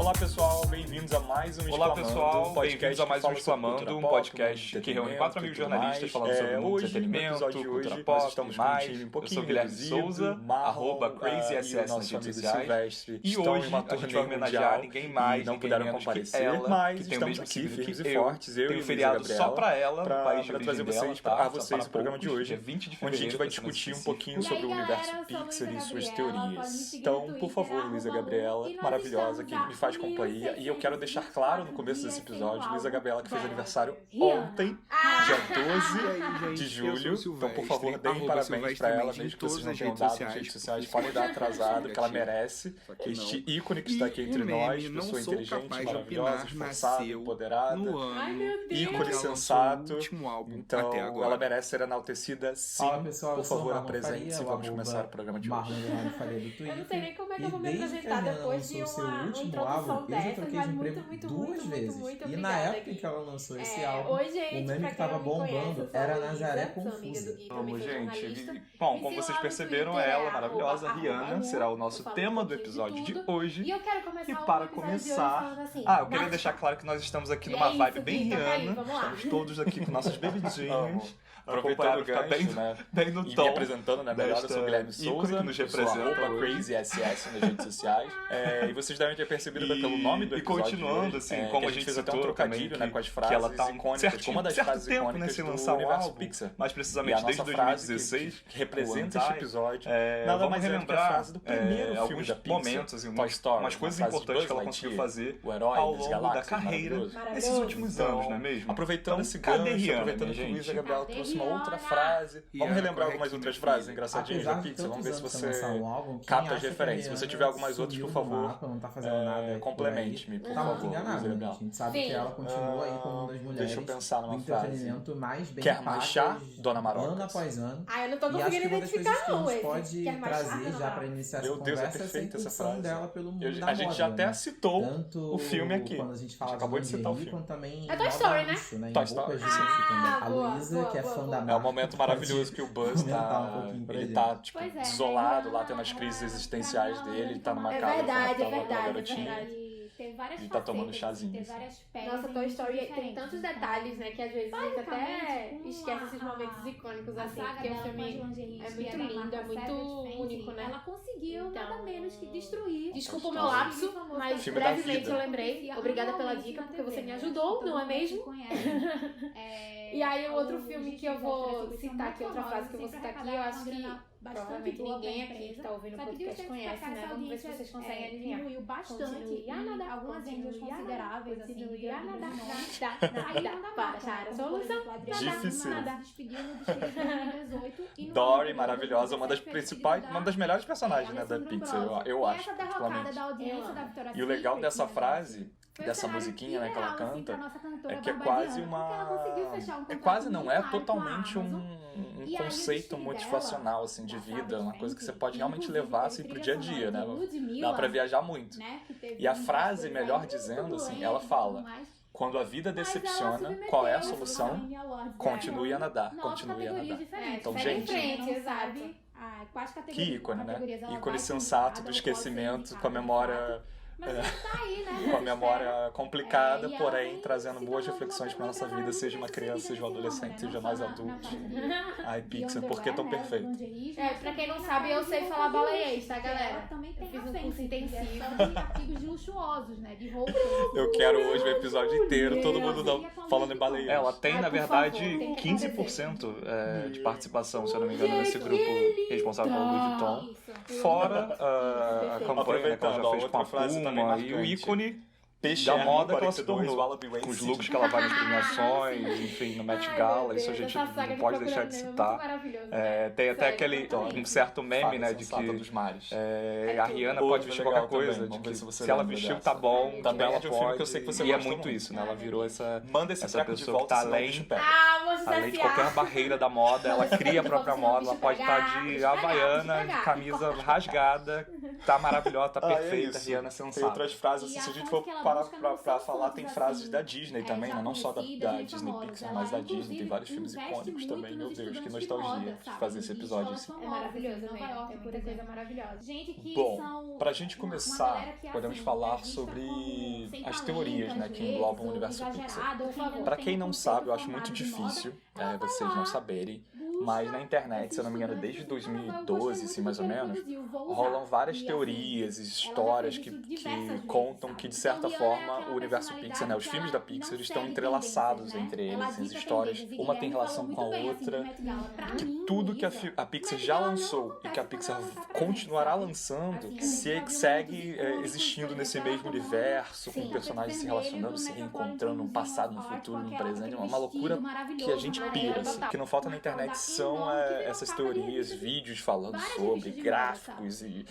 Olá pessoal, bem-vindos a mais um Exclamando, um podcast que reúne 4 amigos jornalistas falando sobre o mundo do entretenimento, cultura pop e mais. Eu sou Guilherme Souza, @CrazySS nas redes sociais, e hoje a gente vai homenagear ninguém mais, ninguém menos que ela, que tem o mesmo signo que eu, tem um feriado só pra ela, no país de origem dela, para vocês o programa de hoje, onde a gente vai discutir um pouquinho sobre o universo Pixar e suas teorias. Então, por favor, Luísa Gabriela, maravilhosa, que me faz companhia, e eu quero deixar claro no começo desse episódio, Luísa Gabriela, que fez aniversário ontem, dia 12 de julho, então por favor, deem parabéns pra ela, mesmo que vocês não tenham dado nas redes sociais, podem dar atrasado, que ela merece, este ícone que está aqui entre nós, pessoa inteligente, maravilhosa, esforçada, empoderada, ícone sensato, então ela merece ser enaltecida, sim. Fala, pessoal, por favor, apresente-se, vamos começar o programa de hoje. Eu não sei nem como é que eu vou me apresentar depois de uma introdução eu já troquei de emprego duas vezes. E na época em que ela lançou esse álbum, o meme que tava bombando era Nazaré Confusa. Vamos, gente. Bom, como vocês perceberam, ela, maravilhosa, Rihanna, será o nosso tema do episódio de hoje. E para começar... eu queria deixar claro que nós estamos aqui numa vibe bem Rihanna. Estamos todos aqui com nossas bebidinhas. Aproveitando o gancho, bem no e tom. me apresentando, né? Melhor, eu sou o Guilherme Souza, que nos representa, CrazySS nas redes sociais. E vocês devem ter percebido pelo nome do episódio. E continuando, assim, como a gente fez até um trocadilho, né, com as frases que ela tá icônicas, uma das frases icônicas do universo Pixar. Mais precisamente desde 2016, que representa este episódio. Nada mais relembrar a frase do primeiro filme da Pixar, momentos, assim, Toy Story, umas coisas importantes que ela conseguiu fazer o herói ao longo da carreira, nesses últimos anos, não é mesmo? Aproveitando esse gancho, aproveitando que o Luísa Gabriela trouxe uma outra frase. Vamos relembrar algumas outras frases engraçadinhas da Pixar. Vamos ver se você capta as referências. Se você tiver algumas outras, por favor, complemente-me, por favor. A gente sabe que ela continua aí como uma das mulheres. Deixa eu pensar numa frase. Mais bem Quer mais chá, Dona Marocas? Ano após ano. Eu não tô conseguindo identificar, não. A gente pode trazer já pra iniciar essa conversa. É perfeita essa frase. Dela pelo mundo da a gente já até citou tanto o filme aqui. Quando a gente fala acabou de citar o filme. É Toy Story, né? Toy Story. A Luísa, que é fã da marca. É um momento maravilhoso que o Buzz tá, tipo, desolado lá, tendo as crises existenciais dele, ele tá numa casa com uma garotinha. Tem várias e tá tomando chazinho. Nossa, Toy Story tem tantos detalhes, né, que às vezes a gente até esquece esses momentos icônicos, assim, porque o filme é muito lindo, é muito único, né? Ela conseguiu nada menos que destruir. Desculpa o meu lapso, mas brevemente eu lembrei. Obrigada pela dica, porque você me ajudou, não é mesmo? E aí o outro filme que eu vou citar aqui, outra frase que eu vou citar aqui, eu acho que provavelmente ninguém aqui que tá ouvindo o podcast conhece, né? Vamos ver se vocês conseguem adivinhar. Diminuiu bastante e algumas índias consideráveis, assim, para a solução. Difícil. Dory, Dory, maravilhosa, uma das principais, uma das melhores personagens, né, da Pixar, eu acho, particularmente. E o legal dessa frase, dessa musiquinha, né, que ela canta, é que é quase não é totalmente um conceito motivacional, assim, de vida, uma coisa que você pode realmente levar, assim, pro dia a dia, né, dá pra viajar muito. E a frase, melhor dizendo, assim, ela fala: quando a vida decepciona, qual é a solução? Continue a nadar, continue a nadar. Então, gente, que ícone, né? Ícone sensato do esquecimento, com a memória... com a memória complicada, porém trazendo boas reflexões pra nossa vida, seja uma criança, seja um adolescente, seja mais adulto. Ai, Pixar, por que tão perfeito? Pra quem não sabe, eu sei falar baleiês, tá, galera? Eu fiz um curso intensivo. Artigos luxuosos, né? De roupas. Eu quero hoje o episódio inteiro, todo mundo falando em baleiês. Ela tem, na verdade, 15% de participação, se eu não me engano, nesse grupo responsável pelo Louis Vuitton. Fora a campanha, né, que ela já fez com a Puma e o ícone da moda que ela se tornou, com os looks que ela vai nas premiações, enfim, no Met Gala, isso a gente não pode deixar de citar. Tem até aquele um certo meme, né, de que a Rihanna pode vestir qualquer coisa, de que se ela vestiu tá bom, também ela pode, e é muito isso, né, ela virou essa pessoa que tá além de qualquer barreira da moda, ela cria a própria moda, ela pode estar de havaiana, de camisa rasgada, tá maravilhosa, tá perfeita, Rihanna sensata. Tem outras frases, assim, se a gente for parar pra falar, tem frases da Disney também, né? Não só da Disney Pixar, mas da Disney. Tem vários filmes icônicos também. Meu Deus, que nostalgia de fazer esse episódio assim. É maravilhoso, Nova York, tem muita coisa maravilhosa. Bom, pra gente começar, podemos falar sobre as teorias, né, que englobam o universo Pixar. Pra quem não sabe, eu acho muito difícil vocês não saberem, mas na internet, se eu não me engano, desde 2012, assim, mais ou menos, rolam várias teorias e histórias que contam que, de certa forma, o universo Pixar, né, os filmes da Pixar estão entrelaçados entre eles, as histórias, uma tem relação com a outra, que tudo que a Pixar já lançou e que a Pixar continuará lançando segue existindo nesse mesmo universo, com personagens se relacionando, se reencontrando no passado, no futuro, no presente. É uma loucura que a gente pira, assim. O que não falta na internet são essas teorias, vídeos falando sobre, gráficos e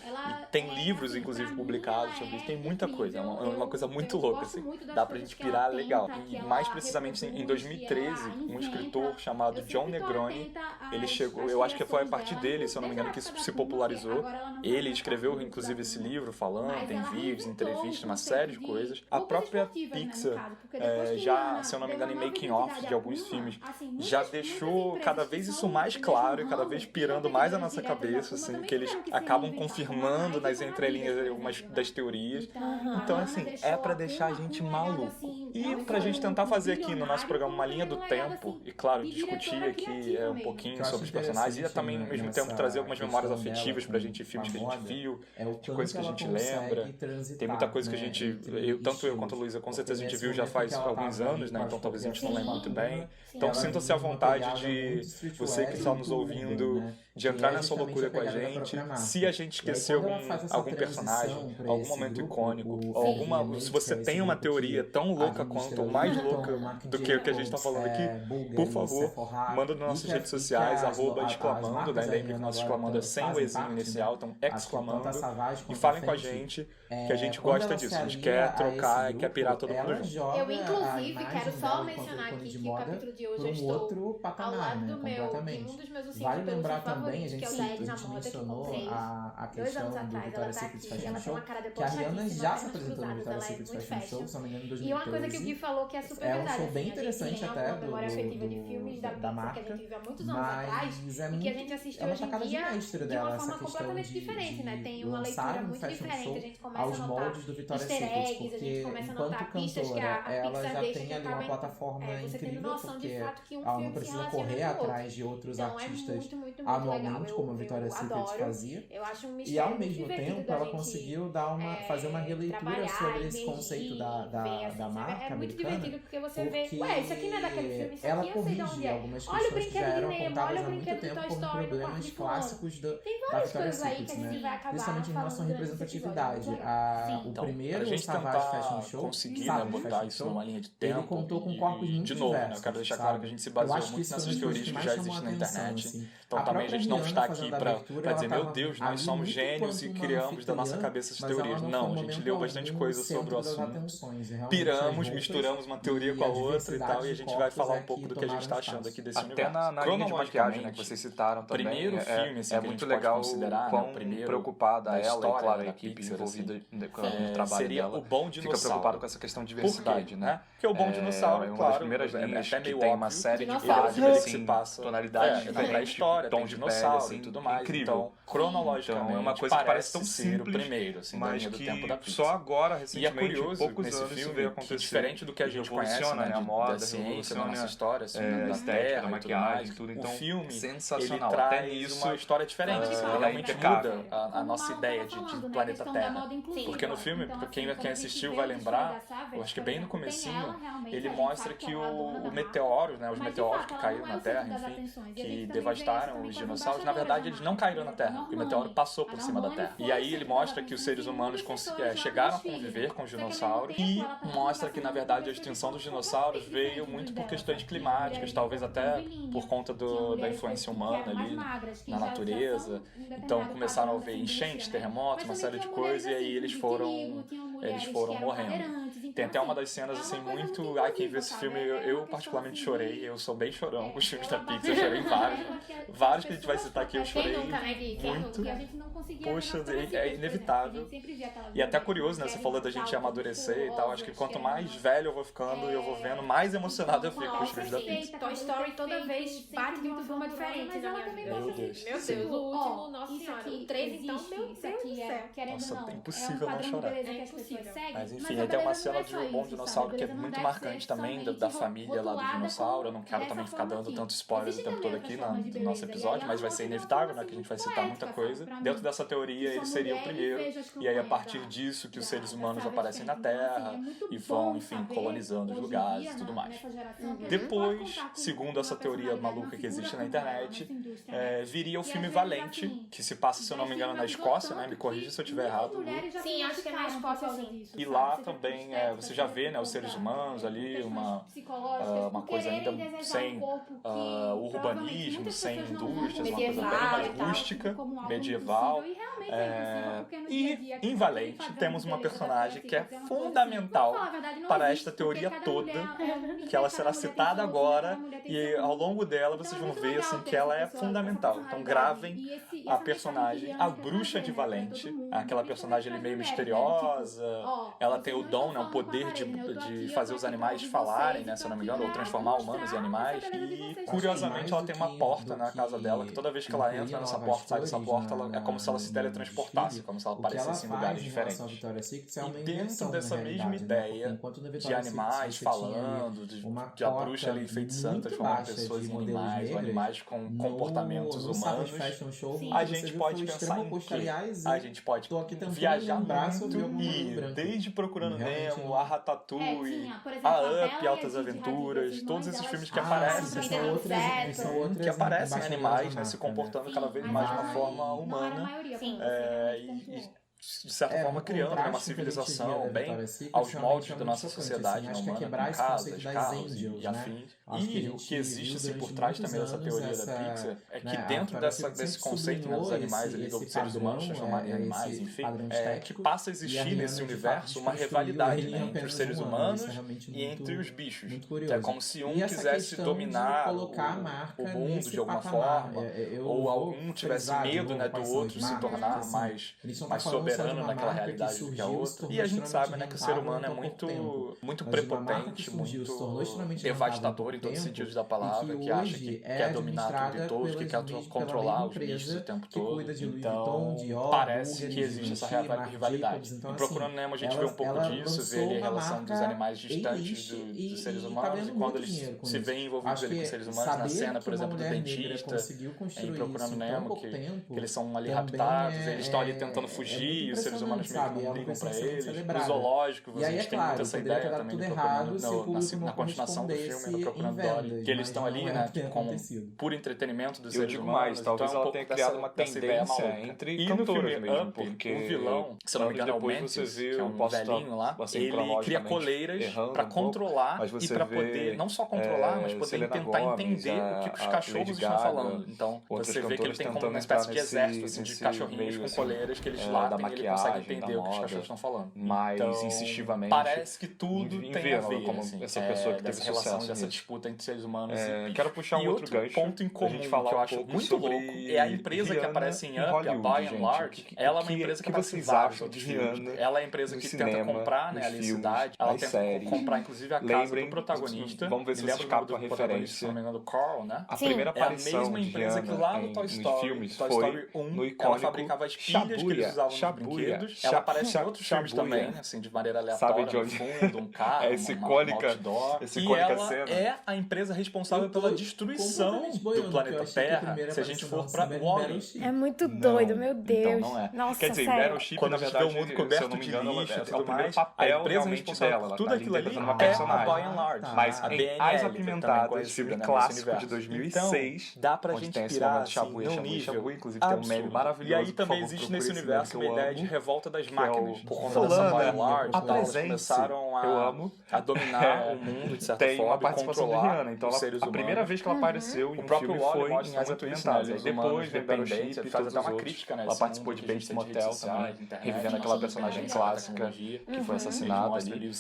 tem livros, inclusive, publicados sobre isso. Tem muita coisa, é uma coisa muito louca, assim. Dá pra gente pirar legal. E mais precisamente em 2013, um escritor chamado John Negroni, ele chegou, eu acho que foi a partir dele, se eu não me engano, que isso se popularizou. Ele escreveu, inclusive, esse livro falando, tem vídeos, entrevistas, uma série de coisas. A própria Pixar, já, se eu não me engano, em making off de alguns filmes, já deixou cada vez isso mais claro e cada vez pirando mais a nossa cabeça, assim, que eles acabam confirmando nas entrelinhas algumas das teorias. Então, assim, é pra deixar a gente maluco. E pra gente tentar fazer aqui no nosso programa uma linha do tempo, e claro, discutir aqui um pouquinho sobre os personagens e também, ao mesmo tempo, trazer algumas memórias afetivas pra gente, filmes que a gente viu, de coisas que a gente lembra. Tem muita coisa que a gente, tanto eu quanto a Luísa, com certeza a gente viu já faz alguns anos, né? Então talvez a gente não lembre muito bem. Então sinta-se à vontade de você que está nos ouvindo, de entrar nessa loucura com a gente. Se a gente esqueceu algum personagem, algum momento icônico, se você tem uma teoria tão louca quanto, ou mais louca do que o que a gente está falando aqui, por favor, manda nas nossas redes sociais, @exclamando, né? Lembre que nosso exclamando é sem o Ezinho inicial, então exclamando, e falem com a gente, que a gente gosta disso, a gente quer trocar e quer pirar todo mundo junto. Eu, inclusive, quero só mencionar aqui que o capítulo de hoje eu estou ao lado do meu, um dos meus Vale lembrar também, que é o da Edna Moda, que mencionou a questão do Victoria's Secret Fashion Show, que a Rihanna já se apresentou no Victoria's Secret Fashion Show, se não me engano, em 2013. E uma coisa que o Gui falou que é super verdade. É um show bem interessante até da marca, que a gente viu há muitos anos atrás, e que a gente assistiu hoje em dia de uma forma completamente diferente, né? Tem uma leitura muito diferente, a gente começa a notar easter eggs, a gente começa a notar pistas que a Pixar deixa que acaba você tendo noção de fato que um ela filme não precisa se correr relaciona com o atrás de outros então, artistas muito anualmente, legal. como a Victoria's Secret fazia. Eu acho um E ao mesmo tempo ela conseguiu fazer uma releitura sobre esse conceito da marca é muito americana. divertido porque você vê, isso aqui não é daquele filme, isso ela aqui eu sei de onde é. algumas Olha o questões que já brinquedo de eram Nemo, apontadas olha o há muito brinquedo do tempo Toy como Story, problemas clássicos da tem várias Victoria's coisas aí que Secret, a gente vai acabar principalmente em relação à falando representatividade. O Então, primeiro pra gente Savage Fashion Show, conseguir, né, botar isso numa linha de tempo, ele contou com corpos muito de novo, diversos, né, eu quero deixar claro que a gente se baseou muito nessas teorias que já existem na internet. Assim. Então também a gente não está aqui pra dizer, meu Deus, nós somos gênios e criamos da nossa cabeça essas teorias. Não, a gente leu bastante coisa sobre o assunto, piramos, misturamos uma teoria com a outra e tal, e a gente vai falar um pouco do que a gente está achando aqui desse universo. Até na linha de maquiagem, né, que vocês citaram também, primeiro filme, assim, é muito legal quão preocupada ela e, claro, a equipe envolvida no trabalho seria dela o Bom Dinossauro. Fica preocupado com essa questão de diversidade, né? Porque o Bom Dinossauro, é uma claro, das primeiras linhas até que meio tem uma série de fases, assim, tonalidades diferentes, da história, tom de dinossauro pele, assim, e tudo mais. incrível. Então, cronologicamente, é uma coisa que parece tão ser simples, o primeiro, assim, mas do que tempo da Pixar. só agora, recentemente, e é curioso, poucos nesse anos, filme, veio acontecer. Diferente do que a gente conhece, né, a moda, da ciência, da revoluciona nossa história, assim, a da Terra, da maquiagem, tudo. Então, o filme, sensacional. ele traz até isso, uma história diferente, ele realmente muda a nossa ideia de planeta Terra. Porque no filme, quem assistiu vai lembrar, eu acho que bem no comecinho, ele mostra que o meteoro, né, os meteoros que caíram na Terra, enfim, que devastaram os dinossauros, na verdade eles não caíram na Terra, porque o meteoro passou por cima da Terra. E aí ele mostra que os seres humanos chegaram a conviver com os dinossauros e mostra que na verdade a extinção dos dinossauros veio muito por questões climáticas, talvez até por conta da influência humana ali na natureza. Então começaram a haver enchentes, terremotos, uma série de coisas, e aí eles foram morrendo. Tem até uma das cenas assim muito... quem viu esse filme, eu particularmente chorei, eu sou bem chorão com os filmes da Pixar, eu chorei vários que a gente vai citar aqui, eu chorei muito. poxa, é inevitável. E até curioso, né? Você falou da gente amadurecer e tal. Acho que quanto mais velho eu vou ficando e eu vou vendo, mais emocionado eu fico com os filmes da Pixar. Toy Story toda vez bate de uma forma diferente na minha vida. Meu Deus. Meu Deus, o último, nossa senhora, o 3 então, meu Deus do céu. Nossa, é impossível não chorar. É impossível. Mas enfim, aí tem uma cena de Um Bom Dinossauro que é muito marcante também, da família lá do dinossauro. Eu não quero também ficar dando tanto spoilers o tempo todo aqui no nosso episódio, mas vai ser inevitável, né? Que a gente vai citar muita coisa. Dentro dessa teoria, ele seria o primeiro. E aí, a partir disso, que os seres humanos aparecem na Terra e vão, enfim, colonizando os lugares e tudo mais. Depois, segundo essa teoria maluca que existe na internet, viria o filme Valente, que se passa, se eu não me engano, na Escócia, né? Me corrija se eu estiver errado. Sim, acho que é na Escócia, sim. E lá também, você já vê, né, os seres humanos ali, uma coisa ainda sem urbanismo, sem indústrias, uma coisa bem mais rústica, medieval. E em Valente temos uma personagem que é fundamental para esta teoria toda, que ela será citada agora, e ao longo dela vocês vão ver assim, que ela é fundamental. Então gravem a personagem, a Bruxa de Valente, aquela personagem ali meio misteriosa, ela tem o dom, né, o poder de fazer os animais falarem, né, se eu não me engano, ou transformar humanos em animais, e curiosamente ela tem uma porta na casa dela, que toda vez que ela entra nessa porta, sai dessa porta, é como se ela se teletransportasse, como se ela aparecesse em lugares diferentes. E dentro dessa mesma ideia de animais falando, de a bruxa ali enfeitiçando, transformando pessoas em animais, ou animais com comportamentos humanos, a gente pode pensar em que a gente pode viajar muito e desde Procurando Nemo, a Ratatouille, a Up, Altas Aventuras, todos esses filmes que aparecem que aparecem animais, né, se comportando cada vez mais de uma forma humana e de certa forma criando uma civilização bem aos moldes da nossa sociedade humana, com casas, carros e afins. E o que existe assim, por trás também dessa teoria da Pixar é que dentro desse conceito, né, dos animais ali, dos seres humanos transformarem em animais, enfim, que passa a existir nesse universo uma rivalidade, né, entre os seres humanos e entre os bichos. Que é como se um quisesse dominar o mundo de alguma forma, ou algum tivesse medo, né, do outro se tornar mais soberano naquela realidade do que a outra. E a gente sabe, né, que o ser humano é muito prepotente, muito devastador em todos os sentidos da palavra, que acha que quer dominar tudo e todos, que quer controlar os bichos o tempo todo. Então, parece que existe essa rivalidade. Em Procurando Nemo a gente vê um pouco disso, vê ali a relação dos animais distantes dos seres humanos, e quando eles se veem envolvidos ali com os seres humanos, na cena, por exemplo, do dentista, em Procurando Nemo, que eles são ali raptados, eles estão ali tentando fugir, e os seres humanos meio que não ligam pra eles. No zoológico, vocês têm muito essa ideia também na continuação do filme, no Procurando Dory, que eles estão ali, né, por entretenimento dos seres humanos. Mais, talvez ela tenha criado uma tendência entre cantoras mesmo, porque o vilão, que se não me engano é o Mantis, que é um velhinho lá, ele cria coleiras pra controlar e pra poder, não só controlar, mas poder tentar entender o que os cachorros estão falando. Então, você vê que ele tem como uma espécie de exército assim, de cachorrinhos com coleiras que eles latem e ele consegue entender o que os cachorros estão falando. Mais incisivamente. Parece que tudo tem a ver, como assim, essa pessoa que teve relação, dessa disputa entre seres humanos e bichos. Quero puxar um outro gancho. Ponto em comum que eu acho muito louco é a empresa que aparece em Up, a By and Large. Ela é uma empresa que aparece em vários outros filmes. Ela é a empresa que tenta comprar, né, ali a cidade. Ela tenta comprar, inclusive, a casa do protagonista. Vamos ver se vocês captam a referência. Se não me engano, do Carl, né? A primeira aparição é a mesma empresa que lá no Toy Story, Toy Story 1, ela fabricava as pilhas que eles usavam nos brinquedos. Ela aparece em outros filmes também, assim, de maneira aleatória, no fundo, um carro, uma outdoor. E ela é a empresa responsável pela destruição do planeta Terra, se a gente for pra Wall-E. É muito doido, meu Deus. Então não é. Nossa, quer dizer, Meryl quando a gente vê o mundo coberto de lixo e tudo mais, a empresa responsável por tudo aquilo ali é a By and Large. Mas a em As Apimentadas, filme clássico de 2006, dá pra gente pirar assim, num nível inclusive tem um meme maravilhoso. E aí também existe nesse universo uma ideia de revolta das máquinas. Por conta dessa By and Large, elas começaram a dominar o mundo de certa forma, uma participação de Rihanna. Então, a primeira vez que ela apareceu em um filme foi em As Apimentadas. Aí depois vem Meryl Streep e todos os outros. Ela participou de Bates Motel também, revivendo aquela personagem clássica que foi assassinada ali.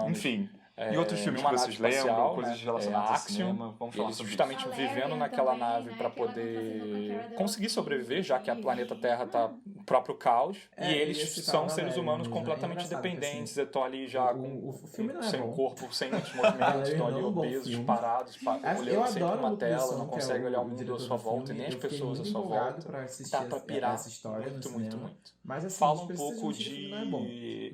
Enfim, E outros filmes que vocês lembram, coisas relacionadas ao cinema? Vamos falar sobre justamente vivendo naquela nave para poder conseguir sobreviver, já que a planeta Terra tá no próprio caos. E eles são seres humanos completamente dependentes. Estão ali já sem corpo, sem muitos movimentos, estão ali obesos, parados, olhando sempre uma tela, não conseguem olhar o mundo à sua volta e nem as pessoas à sua volta. Dá pra pirar muito. Fala um pouco de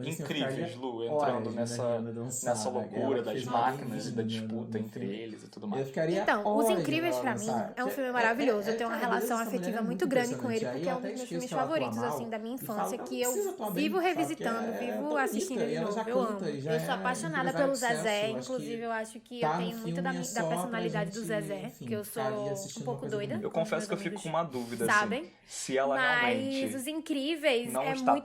Incríveis, Lu, entrando nessa loucura das máquinas e da disputa entre eles e tudo mais. Então, Os Incríveis pra mim é um filme maravilhoso. Eu tenho uma relação afetiva muito grande com ele, porque é um dos meus filmes favoritos, assim, da minha infância, que eu vivo revisitando, vivo assistindo de novo. Eu amo. Eu sou apaixonada pelo Zezé, inclusive eu acho que eu tenho muito da personalidade do Zezé, que eu sou um pouco doida. Eu confesso que eu fico com uma dúvida, sabem? Assim, se ela realmente Mas Os Incríveis não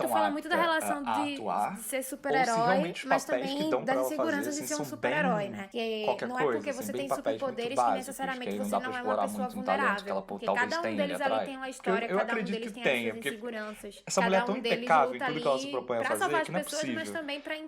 fala muito da relação de ser super-herói, mas também das inseguranças de ser um super-herói, né? Que não é porque você tem superpoderes que necessariamente você não é uma pessoa vulnerável. Porque cada um deles ali tem uma história, cada um deles tem as suas inseguranças. Essa mulher é tão impecável em tudo que ela se propõe a fazer que não é possível.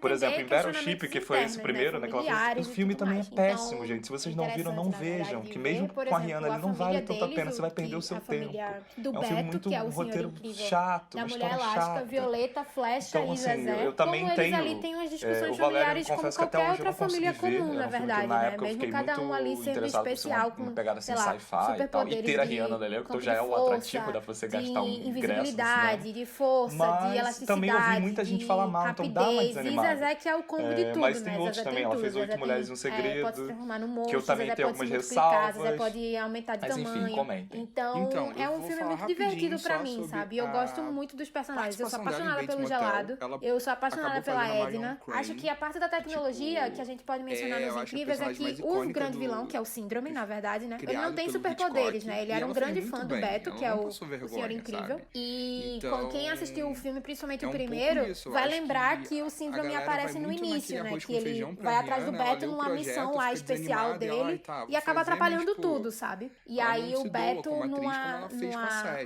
Por exemplo, em Battleship, que foi esse primeiro, né? O filme também é péssimo, gente. Se vocês não viram, não vejam. Que mesmo com a Rihanna ali não vale tanto a pena, você vai perder o seu tempo. É um filme muito roteiro chato, uma história chata. Violeta, Flecha então, e Zezé. Eu também tenho. Ali tem umas discussões familiares como qualquer outra família comum, na verdade, né? Mesmo cada um ali sendo especial com, sei lá, superpoderes e ter a Rihanna no elenco, então já é o atrativo da você gastar um ingresso. De invisibilidade, de força, de elasticidade, também ouvi muita gente falar mal, então dá uma desanimada. E Zezé que é o combo de tudo, mas tem né? outros também, ela fez 8 Mulheres e um Segredo, pode se transformar no monstro, que eu também tenho algumas ressalvas. Zezé pode aumentar de tamanho. Mas enfim, comentem. Então é um filme muito divertido pra mim, sabe? Eu gosto muito dos personagens. Eu sou apaixonada pelo Gelado, eu sou apaixonada pela Edna. Acho que a parte da tecnologia que a gente pode mencionar nos Incríveis é que o grande vilão, que é o Síndrome, na verdade, né? Ele não tem superpoderes, né? Ele era um grande fã do Beto, que é o Senhor Incrível. E quem assistiu o filme, principalmente o primeiro, vai lembrar que o Síndrome aparece no início, né? Que ele vai atrás do Beto numa missão lá especial dele e acaba atrapalhando tudo, sabe? E aí o Beto, numa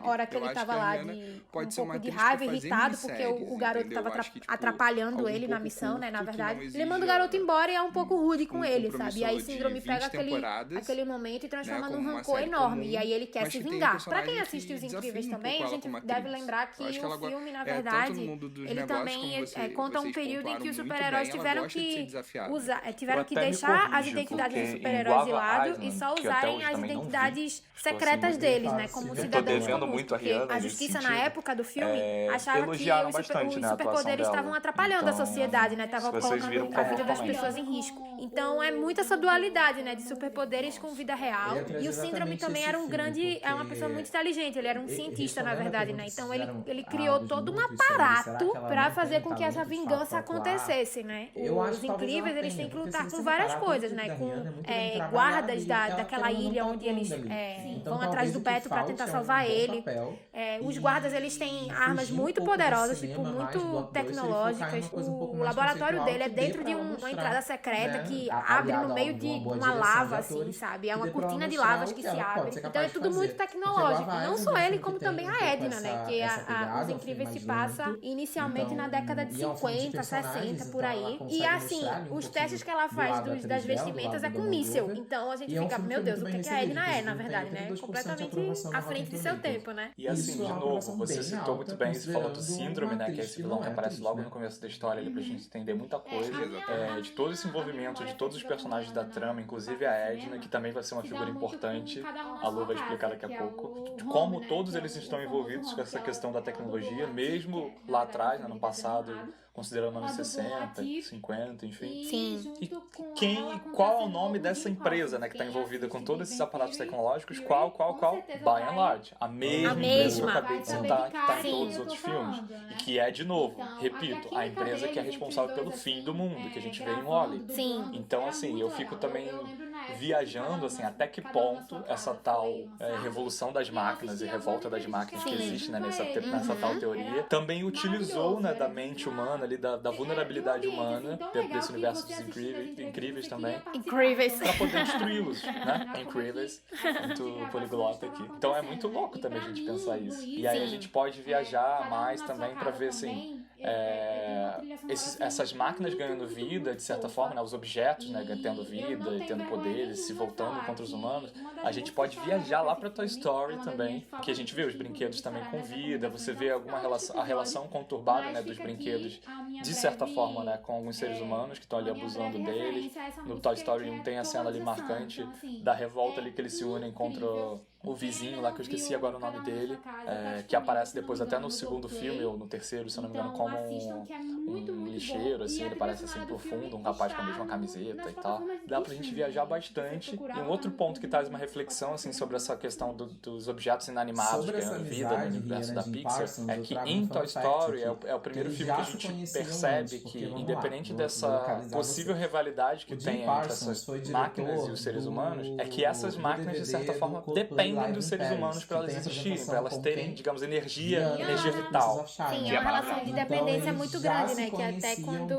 hora que ele tava lá de um pouco de raiva, irritado, porque o garoto tava atrapalhando ele na missão, né? Na verdade, ele manda o garoto embora e é um pouco rude com ele, sabe? E aí Síndrome pega aquele momento e transforma num rancor enorme. E aí ele quer se vingar. Pra quem assiste Os Incríveis também, a gente deve lembrar que o filme, na verdade, ele também conta um período em que os super-heróis tiveram que deixar as identidades dos super-heróis de lado e só usarem as identidades secretas deles, né? Como cidadãos comuns. Porque a justiça na época do filme achava que os superpoderes estavam atrapalhando a sociedade, né? Estavam colocando a vida das pessoas em risco. Então é muito essa dualidade, né? De superpoderes com vida real. E o Síndrome também era uma pessoa muito inteligente. Ele era um cientista, na verdade, né? Então ele criou todo um aparato pra fazer com que essa vingança acontecesse, né? Os Incríveis, eles têm que lutar com várias coisas, né? Com guardas daquela ilha onde eles vão atrás do Beto pra tentar salvar ele. Os guardas, eles têm armas muito poderosas, tipo, muito tecnológicas. O laboratório dele é dentro de uma entrada secreta que abre no meio de uma lava, assim, sabe? É uma cortina de lavas que se abre. Então é tudo muito tecnológico. Não só ele, como também a Edna, né? Que Os Incríveis se passa inicialmente na década de 50, 60, por aí. E assim, os testes que ela faz das vestimentas é com míssil. Então a gente fica, meu Deus, o que a Edna é, na verdade, né? Completamente à frente de seu tempo, né? E assim, de novo, você citou muito bem, você falou do Síndrome, né? Que é esse vilão que aparece logo no começo da história ali pra gente entender muita coisa. De todo esse envolvimento de todos os personagens da trama, inclusive a Edna, que também vai ser uma figura importante. A Lu vai explicar daqui a pouco. De como todos eles estão envolvidos com essa questão da tecnologia, mesmo lá atrás, né, no passado, considerando anos 60, 50, enfim. Sim. E qual é o nome dessa empresa, né, que está envolvida com todos esses aparatos tecnológicos? Qual? By and Large. A mesma empresa que eu acabei de citar, que está em todos os outros filmes. E que é, de novo, repito, a empresa que é responsável pelo fim do mundo, que a gente vê em Wall-E. Sim. Então, assim, eu fico também viajando, assim, até que ponto essa tal revolução das máquinas e revolta das máquinas que existe, né, nessa tal teoria, também utilizou, né, da mente humana, ali, da vulnerabilidade humana, dentro desse universo dos incríveis também. Incríveis. Pra poder destruí-los, né? Incríveis. Muito poliglota aqui. Então é muito louco também a gente pensar isso. E aí a gente pode viajar mais também pra ver, assim, essas máquinas ganhando vida, de certa forma, né, os objetos, né, tendo vida e tendo poderes, se voltando contra os humanos, a gente pode viajar lá pra Toy Story também, que a gente vê os brinquedos também com vida, você vê a relação conturbada, né, dos brinquedos, de certa forma, né, com alguns seres humanos que estão ali abusando deles. No Toy Story 1 tem a cena ali marcante da revolta ali que eles se unem contra o vizinho lá, que eu esqueci agora o nome dele, que aparece depois até no segundo filme, ou no terceiro, se eu não me engano, como um lixeiro, assim, ele parece assim profundo, um rapaz com a mesma camiseta e tal. Dá pra gente viajar bastante. E um outro ponto que traz uma reflexão, assim, sobre essa questão dos objetos inanimados ganhando vida no universo da Pixar, é que em Toy Story é o primeiro filme que a gente percebe que, independente dessa possível rivalidade que tem entre essas máquinas e os seres humanos, é que essas máquinas, de certa forma, dependem dos seres humanos para elas existirem, para elas terem, digamos, energia vital. Sim, é uma relação de dependência muito grande, né? Que até quando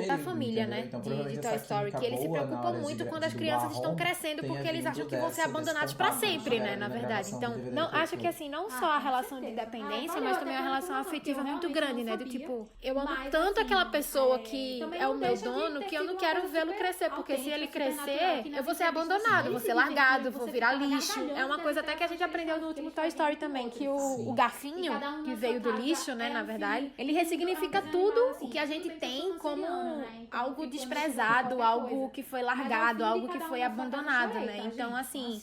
a família, né? De Toy Story, que eles se preocupam muito quando as crianças estão crescendo, porque eles acham que vão ser abandonados para sempre, né? Na verdade. Então, acho que assim, não só a relação de dependência, mas também a relação afetiva muito grande, né? Do tipo, eu amo tanto aquela pessoa que é o meu dono, que eu não quero vê-lo crescer, porque se ele crescer, eu vou ser abandonado, vou ser largado, vou virar lixo. É uma coisa até que a gente aprendeu no último Toy Story também, que o garfinho, que veio do lixo, né, na verdade, ele ressignifica tudo o que a gente tem como algo desprezado, algo que foi largado, algo que foi abandonado, né? Então, assim,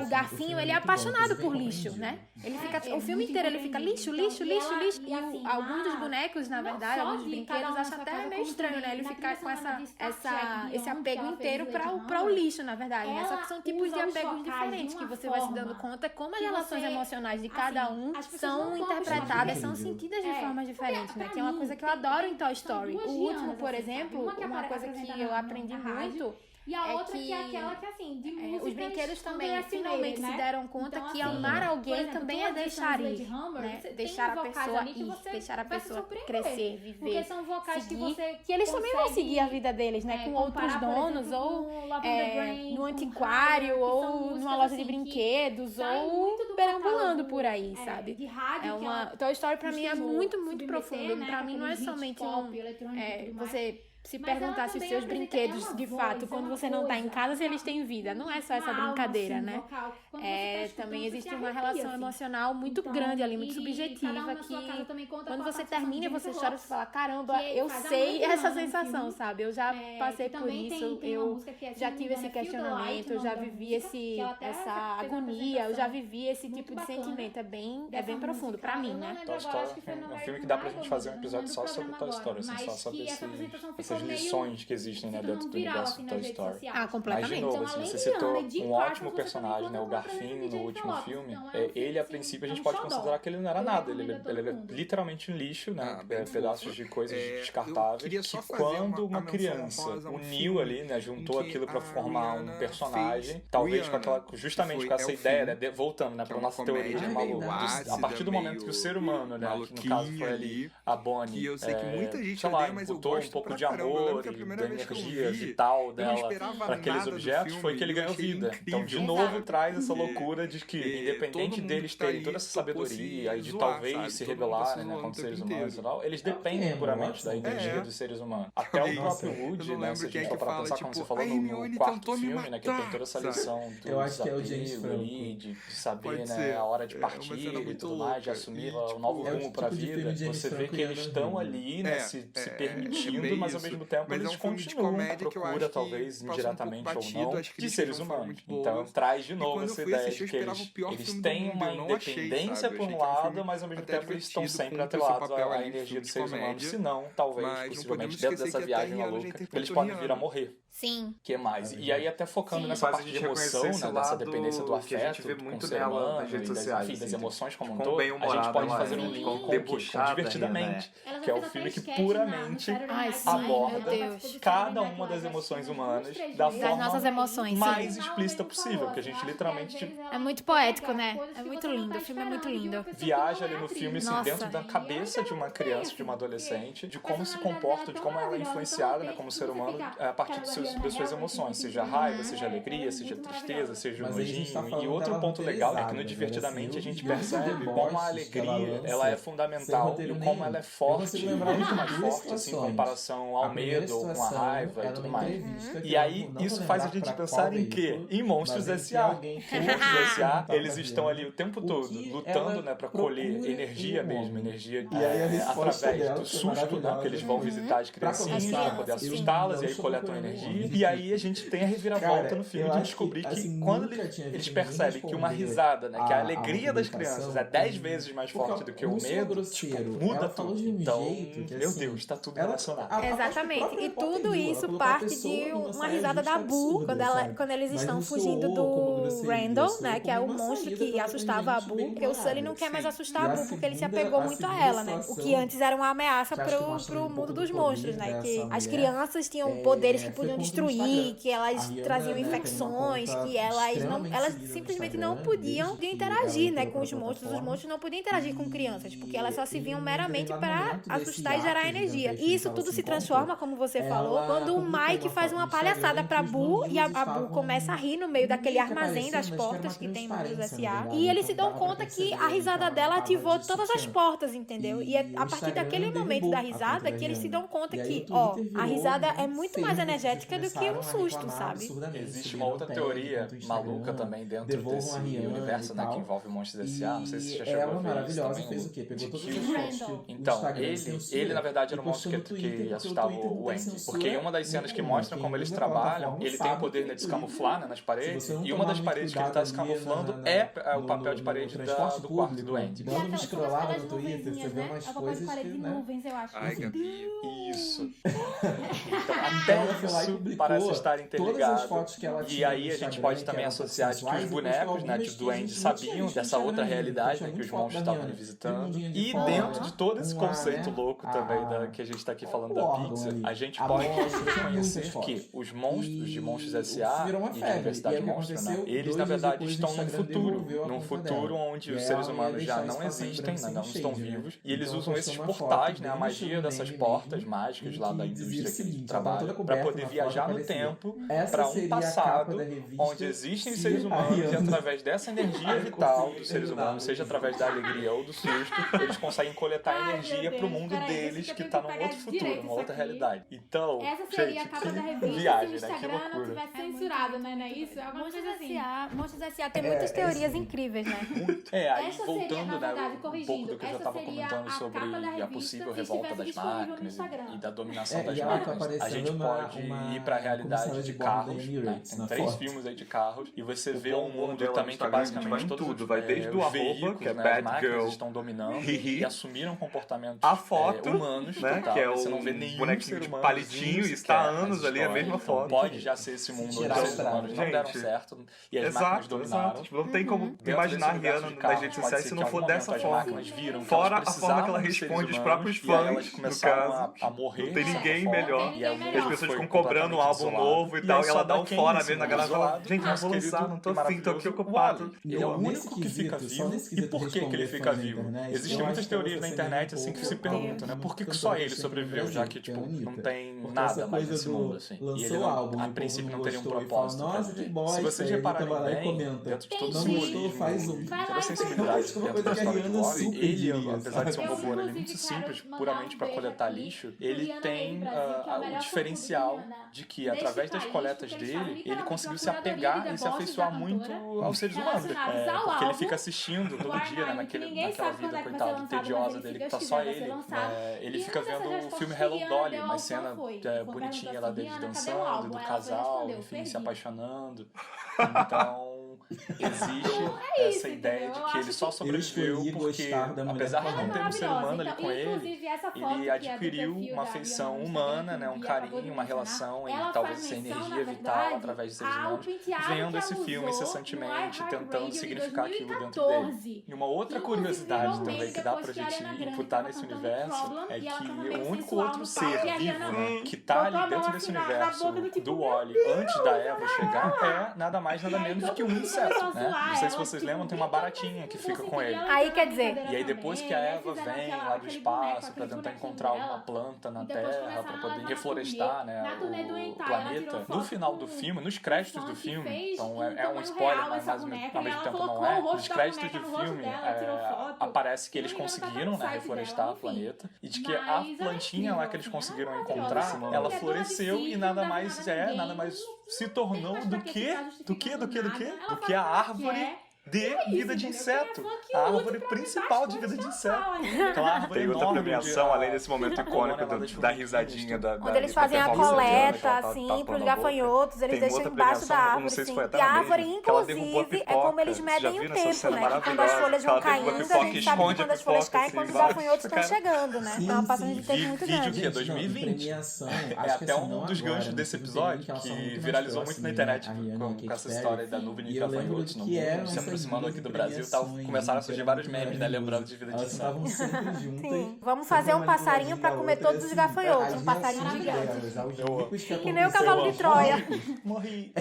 o garfinho, ele é apaixonado por lixo, né? Ele fica, o filme inteiro ele fica lixo, lixo, lixo, lixo. E alguns dos bonecos, na verdade, alguns dos brinquedos, acham até meio estranho, né? Ele ficar com esse apego inteiro para o lixo, na verdade, né? Só que são tipos de apegos diferentes, que você vai se dando conta como as relações emocionais de cada um são interpretadas, são sentidas de formas diferentes, né? Que é uma coisa que eu adoro em Toy Story. O último, por exemplo, uma coisa que eu aprendi muito. E a outra que é aquela que, assim, de música. Os brinquedos também finalmente se deram conta que amar alguém também é deixar ir, né? Deixar a pessoa ir, deixar a pessoa crescer, viver, porque são vocais seguir, que eles também vão seguir a vida deles, né? Com outros donos, ou no antiquário, ou numa loja de brinquedos, ou perambulando por aí, sabe? Toy Story pra mim é muito, muito profundo. Pra mim não é somente você se perguntar se os seus brinquedos, de fato, quando você não tá em casa, se eles têm vida. Não é só essa brincadeira, né? Também existe uma relação emocional muito grande ali, muito subjetiva, que quando você termina e você chora, você fala, caramba, eu sei essa sensação, sabe? Eu já passei por isso, eu já tive esse questionamento, eu já vivi essa agonia, eu já vivi esse tipo de sentimento. É bem profundo pra mim, né? Toy Story é um filme que dá pra gente fazer um episódio só sobre Toy Story, assim, só sobre essas lições que existem, né, dentro do universo do Toy Story. Completamente. Mas, de novo, assim, você citou um ótimo personagem, né, o Garfinho, no último filme. Ele, a princípio, a gente pode considerar que ele não era nada. Ele é literalmente um lixo, né, pedaços de coisas descartáveis, que quando uma criança uniu ali, né, juntou aquilo pra formar um personagem, talvez justamente com essa ideia, né, voltando, né, pra nossa teoria de maluco, a partir do momento que o ser humano, né, que no caso foi ali a Bonnie, sei lá, botou um pouco de amor e da energia vital dela para aqueles objetos, foi que ele ganhou vida. Então, de novo, traz essa loucura de que, independente deles terem toda essa sabedoria e de talvez se rebelarem, né, contra os seres humanos e tal, eles dependem puramente da energia dos seres humanos. Até o próprio Woody, né, se a gente for para pensar, como você falou no quarto filme, né, que tem toda essa lição do desapego ali, de saber, né, a hora de partir e tudo mais, de assumir um novo rumo para a vida. Você vê que eles estão ali, né, se permitindo, mas ao mesmo tempo eles continuam à procura, talvez indiretamente ou não, de seres humanos. Então traz de novo essa ideia de que eles têm uma independência por um lado, mas ao mesmo tempo eles estão sempre atrelados à energia dos seres humanos, senão, talvez, possivelmente, dentro dessa viagem maluca, eles podem vir a morrer. Sim. Que mais? E aí até focando nessa parte de emoção, né, dessa dependência do afeto, com o ser humano, das emoções como um todo, a gente pode fazer um link com Divertidamente, que é o filme que puramente aborda aborda cada uma das emoções humanas da forma mais explícita possível, porque a gente literalmente... É muito poético, né? É muito lindo, o filme é muito lindo. Viaja ali no filme, assim, dentro da cabeça de uma criança, de uma adolescente, de como se comporta, de como ela é influenciada, né, como ser humano, a partir das suas emoções, seja raiva, seja alegria, seja tristeza, seja nojinho. E outro ponto legal é que no Divertidamente a gente percebe como a alegria ela é fundamental e como ela é forte, muito mais forte, assim, em comparação ao medo ou com a raiva e tudo mais. E aí, isso faz a gente pensar em quê? Em Monstros S.A. Monstros S.A., eles estão ali o tempo todo lutando, né, pra colher energia mesmo, energia através do susto, né, que eles vão visitar as criancinhas pra poder assustá-las, e aí coletam energia. E aí a gente tem a reviravolta no filme de descobrir que quando eles percebem que uma risada, né, que a alegria das crianças é 10 vezes mais forte do que o medo, tipo, muda tudo. Então, meu Deus, tá tudo relacionado. Exatamente. E tudo isso parte de uma risada da Boo, quando eles estão fugindo do Randall, né, que é o monstro que assustava a Boo, porque o Sully não quer mais assustar a Boo, porque ele se apegou muito a ela, né? O que antes era uma ameaça pro mundo dos monstros, né? Que as crianças tinham poderes que podiam destruir, que elas traziam infecções, que elas simplesmente não podiam interagir, né, com os monstros não podiam interagir com crianças, porque elas só se viam meramente para assustar e gerar energia. E isso tudo se transforma, como você falou, quando o Mike faz uma palhaçada pra Boo, e a Boo começa a rir no meio daquele armazém das portas que tem Monstros S.A. E eles se dão conta que a risada dela ativou todas as portas, entendeu? E é a partir daquele momento da risada que eles se dão conta que, a risada é muito mais energética do que um susto, sabe? Existe uma outra teoria maluca também dentro desse universo, né, que envolve Monstros S.A. Não sei se você já chegou a ver isso também. Fez o quê? Pegou todas as fotos que então, ele na verdade era um monstro que assustava o Andy. Porque em uma das cenas que mostram como eles trabalham, ele tem o poder, né, de se camuflar, né, nas paredes, e uma das paredes que ele tá se camuflando é o papel de parede do quarto do Andy. Dando uma escrolada no Twitter, você vê umas coisas que, né? Ai, Gabi. Isso. Então, até isso parece estar interligado. E aí a gente pode também associar que os bonecos, né, do Andy sabiam dessa outra realidade, né, que os monstros estavam ali visitando. E dentro de todo esse conceito louco também que a gente tá aqui falando da Pixar, a gente pode reconhecer que os monstros de Monstros S.A. e de Universidade Monstro, né, eles na verdade estão num futuro onde os seres humanos já não existem, né, não estão vivos, e eles usam esses portais, né, a magia dessas portas mágicas lá da indústria que eles trabalham, para poder viajar no tempo para um passado onde existem seres humanos e através dessa energia vital dos seres humanos, seja através da alegria ou do susto, eles conseguem coletar energia pro mundo deles que tá num outro futuro, numa outra realidade. Então, essa seria a capa da revista viagem, se o Instagram não tivesse censurado, né? Não é isso? Monstros S.A. tem muitas teorias incríveis, né? Aí voltando, né, um pouco do que eu já tava comentando sobre a possível revolta das máquinas e da dominação das máquinas, a gente pode ir pra realidade de carros, né? Tem 3 filmes aí de carros, e você vê um mundo também que basicamente tudo vai desde o arroba, que é Bad Girl, estão dominando e assumiram comportamentos humanos, né, total, que é você não vê nenhum bonequinho de palitinho e está há anos ali a mesma foto. Então pode já ser esse mundo onde os seres humanos não deram certo e as máquinas dominaram. Tipo, não tem como imaginar a Rihanna nas redes sociais se não for dessa forma. Fora a forma que ela responde os próprios fãs, no caso, a morrer, não tem ninguém melhor. E as pessoas ficam cobrando um álbum novo e tal, e ela dá um fora mesmo, a galera fala, gente, não vou lançar, não tô afim, tô aqui ocupado. Ele é o único que fica vivo. E por que ele fica vivo? Existem muitas teorias na internet assim que se perguntam, né? Por que só ele sobreviveu, já que tipo, não tem nada mais nesse mundo, assim. E ele não, a princípio não teria um propósito. Se vocês repararem bem, dentro de todo o simbolismo, toda a sensibilidade dentro da história de Wall-E, ele, apesar de ser um robô ele é muito simples, puramente para coletar lixo, ele tem o diferencial de que, através das coletas dele, ele conseguiu se apegar e se afeiçoar muito aos seres humanos. Porque ele fica assistindo todo dia, né, naquela vida, coitado, tediosa dele, que tá só ele. Ele fica vendo o filme Hello Dolly, uma cena bonitinha lá deles dançando, do casal, enfim, se apaixonando. Então, existe essa ideia de que ele só sobreviveu porque, apesar de não ter um ser humano ali com ele adquiriu uma afeição humana, né, um carinho, uma relação, e talvez essa energia vital através de seres humanos, vendo esse filme incessantemente, tentando significar aquilo dentro dele. E uma outra curiosidade também que dá pra gente imputar nesse universo é que o único outro ser vivo, né, que tá ali dentro desse universo do Wall-E antes da Eva chegar é nada mais, nada menos que um inseto, né? Não sei se vocês lembram, tem uma baratinha que fica com ele. Aí quer dizer... E aí depois que a Eva vem lá do espaço pra tentar encontrar alguma planta na Terra pra poder reflorestar, né, o planeta, no final do filme, nos créditos do filme, então é um spoiler, mas ao mesmo tempo não é, nos créditos do filme aparece que eles conseguiram, né, reflorestar o planeta e de que a plantinha lá que eles conseguiram encontrar, ela floresceu e nada mais se tornou do que a árvore de vida de inseto. A árvore principal de vida de inseto. Aquela árvore tem outra premiação, além desse momento icônico da risadinha da quando eles fazem a coleta, assim, pros gafanhotos, eles deixam embaixo da árvore, assim. E a árvore, inclusive, é como eles medem o tempo, né? Quando as folhas vão caindo, a gente sabe que quando as folhas caem, quando os gafanhotos estão chegando, né? Então é uma passagem de tempo muito grande. Vídeo que é 2020. É até um dos ganchos desse episódio que viralizou muito na internet com essa história da nuvem de gafanhotos no mundo. Aproximando aqui do Brasil e tal, começaram a surgir vários memes, né, lembrando de vida de inseto. Sim, vamos fazer um passarinho pra comer todos os gafanhotos, um passarinho gigante. Que nem o cavalo de Troia. Morri.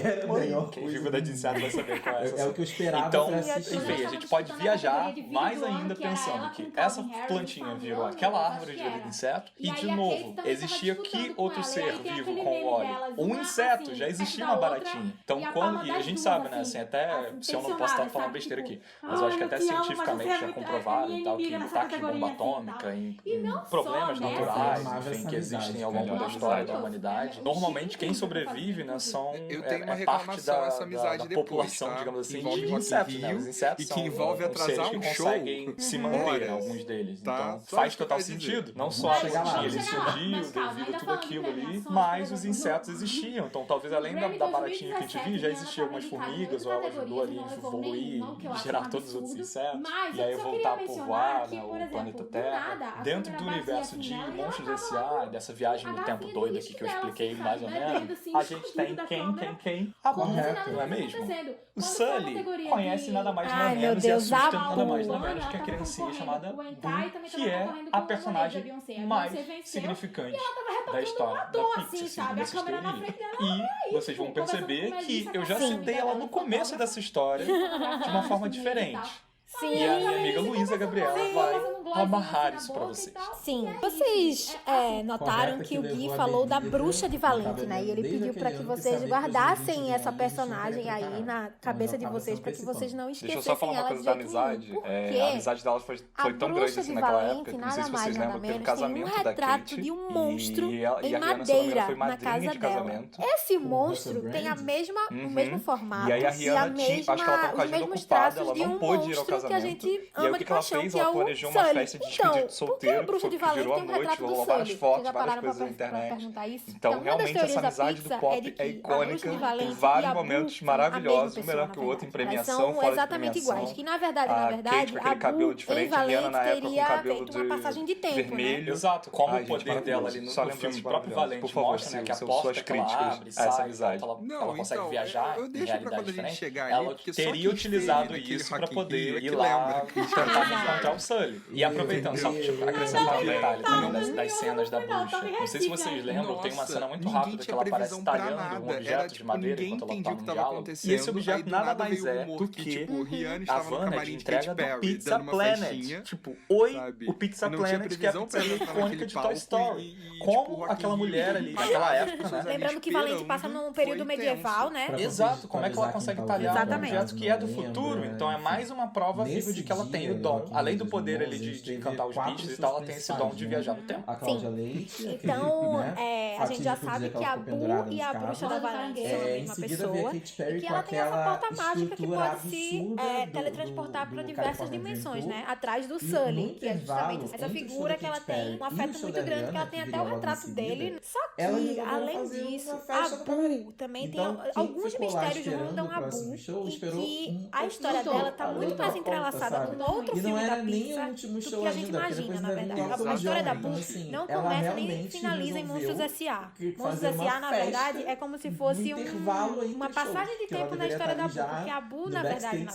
Quem viu vida de inseto vai saber qual é essa. É o que eu esperava. Então, enfim, a gente pode viajar mais ainda pensando que essa plantinha virou aquela árvore de vida de inseto e, de novo, existia que outro ser vivo com o óleo? Um inseto, já existia uma baratinha. Então, e a gente sabe, né, assim, até se eu não posso estar falando besteira aqui, mas eu acho que até cientificamente já comprovado e tal, que ataque de bomba atômica, em problemas naturais, enfim, que existem ao longo da história da humanidade, normalmente quem sobrevive, né, são parte da população, digamos assim, de insetos, né? Os insetos são seres que conseguem se manter, alguns deles. Então, faz total sentido. Não só a plantinha, ele surgiu devido a tudo aquilo ali, mas os insetos existiam. Então, talvez além da baratinha que a gente viu, já existiam algumas formigas, ou ela ajudou ali a evoluir, gerar todos os outros insetos, e aí voltar a povoar, né, o planeta Terra. Dentro do universo de Monstros S.A., dessa viagem no tempo doida aqui que eu expliquei mais ou menos, a gente tem quem? A Correto, não é mesmo? O Sully conhece nada mais nada menos e assusta nada mais nada menos que a criancinha chamada Boo, que é a personagem mais significante da história da Pixar, segundo essa teoria. E vocês vão perceber que eu já citei ela no começo dessa história de uma forma diferente. Sim. E a minha amiga Luísa Gabriela vai amarrar isso pra vocês. Sim. Vocês notaram que o Gui falou da bruxa de Valente, né? E ele pediu pra que vocês guardassem essa personagem aí na cabeça de vocês, pra que vocês não esquecessem. Deixa eu só falar uma coisa da amizade. A amizade delas foi tão grande assim naquela época, que não sei se vocês lembram, teve o casamento da Kate. De um monstro e a em Rihanna, madeira foi na casa de dela. casamento. Esse monstro tem o mesmo formato e aí a Rihanna acho que ela tava com a agenda ocupada, ela não pôde ir ao casamento. Que a gente ama, e aí o que ela fez? Ela planejou uma festa de despedida de solteiro, que virou a noite, rolou várias fotos, várias coisas na internet. Então, realmente, essa amizade do pop é icônica, tem vários momentos maravilhosos, um melhor que o outro, em premiação, fora de premiação. Iguais, que na verdade, Kate com aquele cabelo diferente, a Rihanna na época com cabelo de vermelho. Exato, como o poder dela ali no filme próprio Valente mostra, né, que a porta que ela abre, essa amizade. Ela consegue viajar em realidade diferente, ela teria utilizado isso pra poder ir lá tentar encontrar o Sully. E aproveitando, só acrescentar um detalhe também das cenas da bruxa. Não sei se vocês lembram, tem uma cena muito rápida que ela aparece talhando um objeto de madeira enquanto ela tá num diálogo. E esse objeto nada mais é do que a Vanna de entrega do Pizza Planet. Tipo, o Pizza Planet, que é a pizzaria icônica de Toy Story. Como aquela mulher ali, naquela época, né? Lembrando que Valente passa num período medieval, né? Exato, como é que ela consegue talhar um objeto que é do futuro? Então é mais uma prova prova viva de que ela tem o dom. Além do poder ali de cantar os beats e tal, ela tem esse dom de viajar no tempo. A Cláudia Leite. Então, a gente já sabe que a Boo e a Bruxa da Valência são a mesma pessoa. E que ela tem essa porta mágica que pode se teletransportar para diversas dimensões, né? Atrás do Sully, que é justamente essa figura que ela tem um afeto muito grande, que ela tem até o retrato dele. Só que, além disso, a Boo também tem alguns mistérios rondam a Boo e que a história dela tá muito mais entrelaçada com outro filme da Pixar do que a gente imagina, na verdade. A história da Boo não começa nem finaliza em Monstros S.A. Monstros S.A., na verdade, é como se fosse uma passagem de tempo na história da Boo, porque a Boo, na verdade,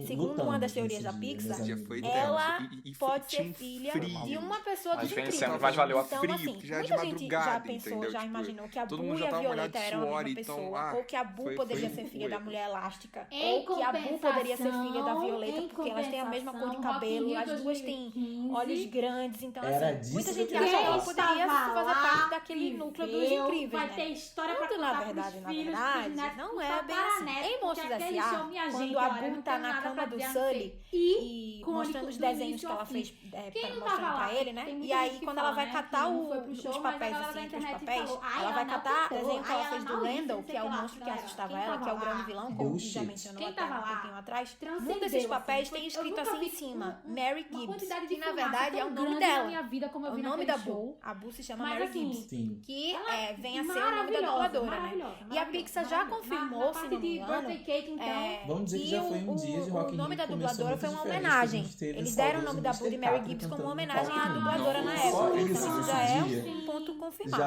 segundo uma das teorias da Pixar, ela pode ser filha de uma pessoa dos incríveis. Mas valeu a então, frio, assim, muita gente já pensou, já imaginou que a Boo e a Violeta eram a mesma pessoa, ou que a Boo poderia ser filha da Mulher Elástica, ou que a Boo poderia ser filha da Violeta, porque elas têm a mesma cor de cabelo, as duas têm olhos grandes, então assim, muita gente acha que ela poderia fazer parte daquele núcleo dos incríveis, vai ter história pra na verdade, não é bem assim. Em Monstros S.A., quando a Boo tá na cama do Sully e mostrando os desenhos que ela fez, mostrando pra ele, né? E aí, quando ela vai catar os papéis, assim, entre os papéis, ela vai catar o desenho que ela fez do Randall, que é o monstro que assustava ela, que é o grande vilão, como já mencionou até um pouquinho atrás. Num desses papéis tem escrito assim em cima, Mary Gibbs, que na verdade é o nome dela. É o nome da Boo. A Boo se chama Mary Gibbs, que vem a ser o nome da dubladora, né? E a Pixar já confirmou, se não me engano, vamos dizer que já foi um dia de Rock in Rio. O nome da dubladora foi uma homenagem. Eles deram o nome da Boo de Mary Gibbs como uma homenagem à dubladora na época. Então já é um ponto confirmado.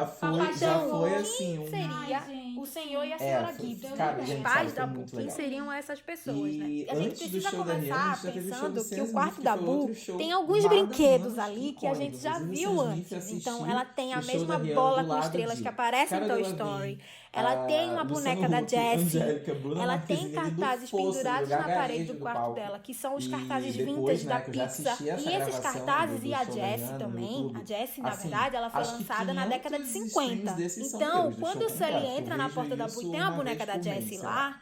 Já foi assim. Quem seria o senhor e a senhora Gibbs? Os pais da Boo. Quem seriam essas pessoas, né? E a gente precisa começar pensando que o quarto da Boo tem alguns brinquedos ali que a gente já viu antes. Então ela tem a mesma bola com estrelas que aparece em Toy Story. Ela tem uma boneca da Jessie. Ela tem cartazes pendurados na parede do quarto dela, que são os cartazes vintage da Pixar. E esses cartazes, e a Jessie também, a Jessie, na verdade, ela foi lançada na década de 50. Então, quando o Sully entra na porta da Boo e tem a boneca da Jessie lá,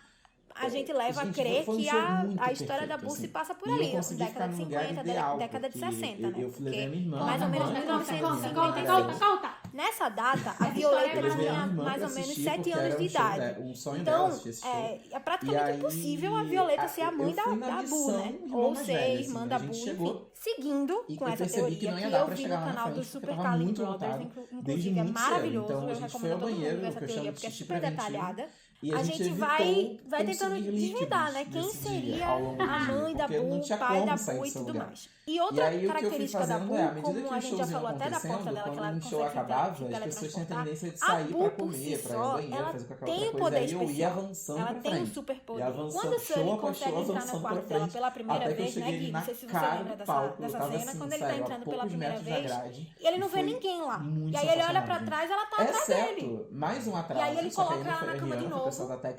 a gente leva a crer que a história da Boo se passa por ali, década de 50, década de 60, né? Porque mais ou menos 1955. Nessa data, a Violeta tinha mais ou menos 7 anos de idade. Então, é praticamente impossível a Violeta ser a mãe da Boo, né? Ou ser irmã da Boo, enfim. Seguindo com essa teoria que eu vi no canal do Super Carlin Brothers, inclusive é maravilhoso, eu recomendo a todo mundo ver essa teoria, porque é super detalhada. A gente vai tentando desvendar, né? Quem seria a mãe da Boo, o pai da Boo e tudo mais. E outra característica da Boo, como a gente já falou até da porta dela, que ela consegue as pessoas têm tendência de sair pra comer, pra ir ao banheiro, fazer qualquer outra coisa. Aí eu ia avançando ela tem um super poder. Quando o Sully consegue entrar no quarto dela pela primeira vez, né, Gui? Não sei se você lembra dessa cena, quando ele tá entrando pela primeira vez, e ele não vê ninguém lá. E aí ele olha pra trás, ela tá atrás dele. Mais um atraso. E aí ele coloca ela na cama de novo.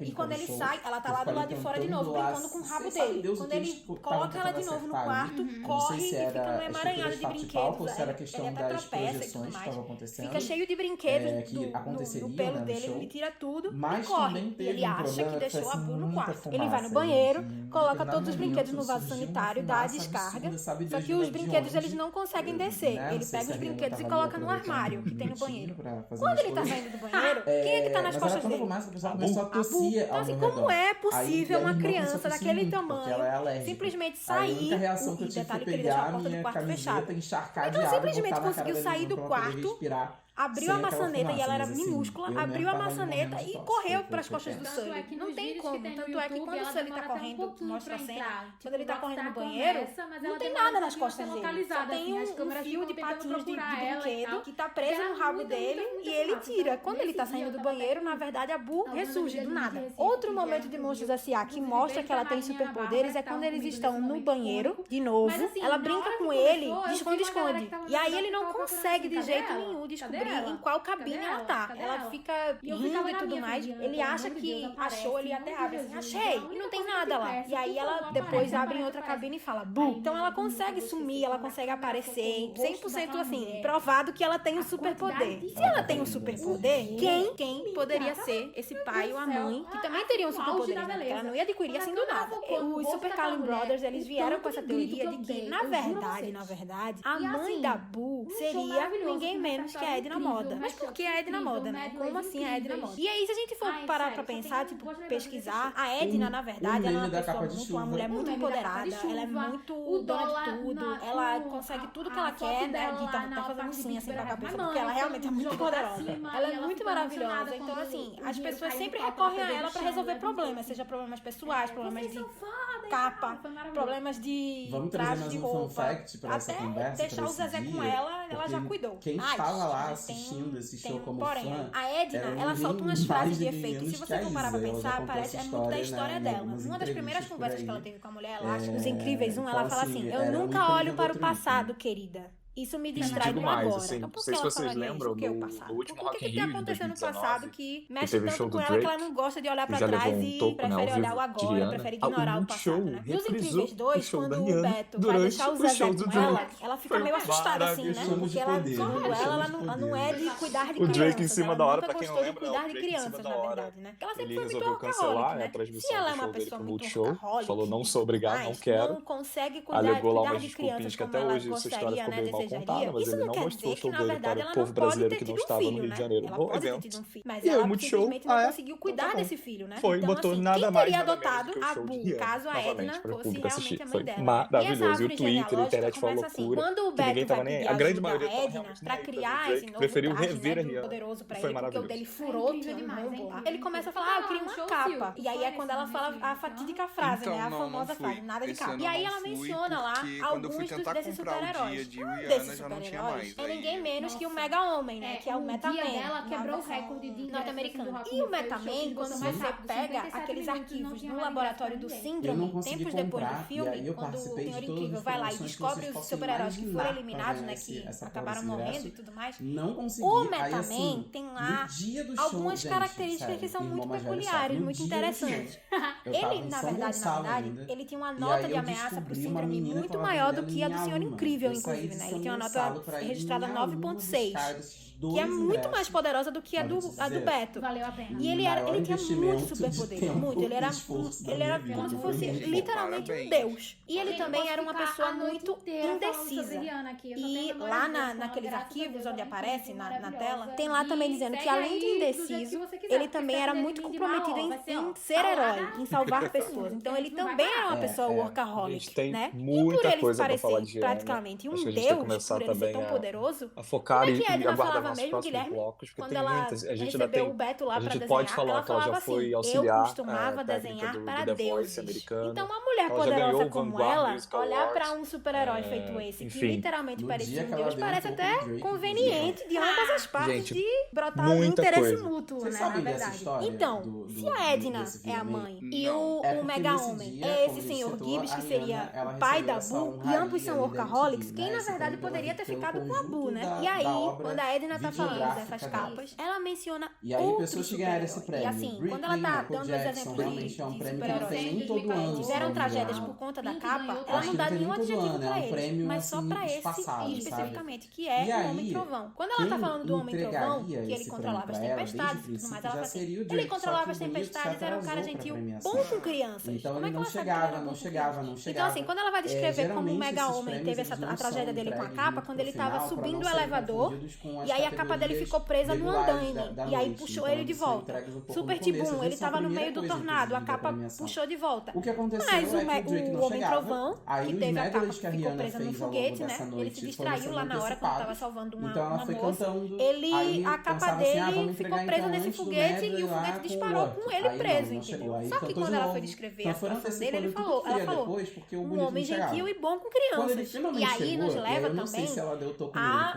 E quando ele sai, ela tá lá do lado de fora de novo, brincando com o rabo dele. Quando ele coloca ela de novo no quarto, corre e fica numa emaranhada de brinquedos. Ele até tropeça e tudo mais. Fica cheio de brinquedos no pelo dele, ele tira tudo e corre. E ele acha que deixou a Boo no quarto. Ele vai no banheiro, coloca todos os brinquedos no vaso sanitário, dá a descarga. Só que os brinquedos eles não conseguem descer. Ele pega os brinquedos e coloca no armário que tem no banheiro. Quando ele tá saindo do banheiro, quem é que tá nas costas dele? Então, assim, como é possível uma criança daquele tamanho simplesmente sair, o detalhe que ele deixou a porta do quarto fechada. Então, simplesmente conseguiu sair do quarto, abriu a maçaneta, e ela era minúscula, abriu a maçaneta e correu para as costas do Sully. Não tem como. Tanto é que quando o Sully tá correndo, mostra a cena, quando ele tá correndo no banheiro, não tem nada nas costas dele. Só tem um fio de patinhos de brinquedo que tá preso no rabo dele e ele tira. Quando ele tá saindo do banheiro, na verdade, a Boo ressurge do nada. Outro momento de Monstros S.A. que mostra que ela tem superpoderes é quando eles estão no banheiro, de novo, ela brinca com ele de esconde-esconde. E aí ele não consegue de jeito nenhum descobrir em qual cabine ela tá. Ela fica rindo e tudo mais. Ele acha que achou, ele até abre assim, achei, e não tem nada lá. E aí ela depois abre em outra cabine e fala, bu. Então ela consegue sumir, ela consegue aparecer 100% assim, provado que ela tem um superpoder. Se ela tem um superpoder, quem poderia ser esse pai ou a mãe, que também teriam um superpoder, né? Porque ela não ia adquirir assim do nada. Os Super Carlin Brothers, eles vieram com essa teoria de que, na verdade, a mãe da Bu seria ninguém menos que a Edna Moda. Mas por que a Edna Moda, né? Como assim a Edna Moda? E aí, se a gente for parar pra pensar, tipo, pesquisar, a Edna, na verdade, ela é uma pessoa uma mulher muito empoderada, ela é muito dona de tudo, ela consegue tudo que ela quer, né? De tá fazendo sim, assim, pra cabeça, porque ela realmente é muito poderosa. Ela é muito maravilhosa. Então, assim, as pessoas sempre recorrem a ela pra resolver problemas, seja problemas pessoais, problemas de capa, problemas de traje de roupa. Até deixar o Zezé com ela já cuidou. Quem estava lá assistindo esse show como fã, a Edna, ela solta umas frases de efeito. Se você for parar pra pensar, parece muito da história dela. Uma das primeiras conversas que ela teve com a mulher, ela acha Os Incríveis 1, ela fala assim, eu nunca olho para o passado, querida. Isso me distrai do agora. Assim, então, não sei se vocês lembram do último Rock in Rio de 2019, aconteceu no passado que mexe tanto com ela Drake, que ela não gosta de olhar pra trás e prefere olhar o agora, prefere ignorar o passado, né? Nos Incríveis 2, quando o Beto vai deixar o Zezé com ela fica meio assustada assim, né? Porque ela não é de cuidar de crianças. O Drake em cima da hora, pra quem não lembra, cuidar de crianças, na verdade, né? Ela sempre foi muito cancelar né? a transmissão Se ela é do uma show dele pessoa pro muito Multishow, falou não sou obrigado, não quero. Não consegue cuidar de crianças como ela gostaria, né? Desejaria. Isso não quer dizer que, na verdade, ela não pode ter tido um filho, né? Ela pode ter tido um filho, mas ela simplesmente não conseguiu cuidar desse filho, né? Foi, então, botou assim, nada quem mais teria nada adotado menos a que o show Bu, de caso a Rihanna, Edna pra fosse público realmente assistir. a mãe Foi dela? maravilhoso. E o Twitter, a genealógica internet foi uma começa assim, loucura. quando o Que ninguém Beto tava vai nem... pedir A grande ajuda maioria a tava Edna realmente pra nem aí pra criar Drake. esse novo Preferiu traje, rever né, a Rihanna. poderoso pra Foi ele, porque o maravilhoso. dele furou, tinha um rombo lá. Ele começa a falar, eu queria uma capa. E aí é quando ela fala a fatídica frase, né? A famosa frase, nada de capa. E aí ela menciona lá alguns desses super-heróis. Um desses super-heróis é ninguém menos que o Mega Homem, né? Que é o Metaman. Ela quebrou o recorde de norte-americano. E o Metaman, quando você pega aqueles arquivos no laboratório do Síndrome, tempos depois do filme, quando o Senhor Incrível vai lá e descobre os super-heróis que foram eliminados, né? Que acabaram morrendo e tudo mais. O Metaman tem lá algumas características que são muito peculiares, muito interessantes. Ele, na verdade, ele tinha uma nota de ameaça pro Síndrome muito maior do que a do Senhor Incrível, inclusive, né? Ele tem uma nota registrada 9.6. Que é muito mais poderosa do que a do Beto. Valeu a pena. E ele tinha muito superpoder, muito. Ele era como se fosse literalmente um deus. E ele também era uma pessoa muito indecisa. E lá naqueles arquivos onde aparece na tela, tem lá também dizendo que além de indeciso, ele também era muito comprometido em ser herói, em salvar pessoas. Então ele também era uma pessoa workaholic, né? E por ele parecer praticamente um deus, por ele ser tão poderoso, como é que Edna falava mesmo, Guilherme, quando ela recebeu o Beto lá pra desenhar, ela falava assim, eu costumava desenhar para deuses. Então uma mulher poderosa como ela, olhar pra um super-herói feito esse, que literalmente parecia um deus, parece até conveniente de ambas as partes de brotar um interesse mútuo, né, na verdade. Então, se a Edna é a mãe e o Mega Homem é esse senhor Gibbs, que seria o pai da Bu, e ambos são workaholics, quem na verdade poderia ter ficado com a Bu, né? E aí, quando a Edna tá falando dessas capas, ela menciona pessoas que ganharam esse prêmio. E assim, quando ela tá dando os exemplos de super-heróis que tiveram tragédias por conta da capa, ela não dá nenhum adjetivo pra eles, mas só pra esse especificamente, que é o Homem-Trovão. Quando ela tá falando do Homem-Trovão, que ele controlava as tempestades e tudo mais, ela fala assim, ele controlava as tempestades, era um cara gentil, bom com crianças. Então como é ele que ela não chegava. Então assim, quando ela vai descrever como o Mega Homem teve a tragédia dele com a capa, quando ele tava subindo o elevador, e aí a capa dele ficou presa no andaime, e aí puxou ele de volta. Super Tibum, ele tava no meio do tornado, a capa puxou de volta. Mas o Homem-Trovão, que teve a capa que ficou presa no foguete, né? Ele se distraiu lá na hora quando tava salvando uma moça. A capa dele ficou presa nesse foguete e o foguete disparou com ele preso, entendeu? Só que quando ela foi descrever a situação dele, ela falou, um homem gentil e bom com crianças. E aí nos leva também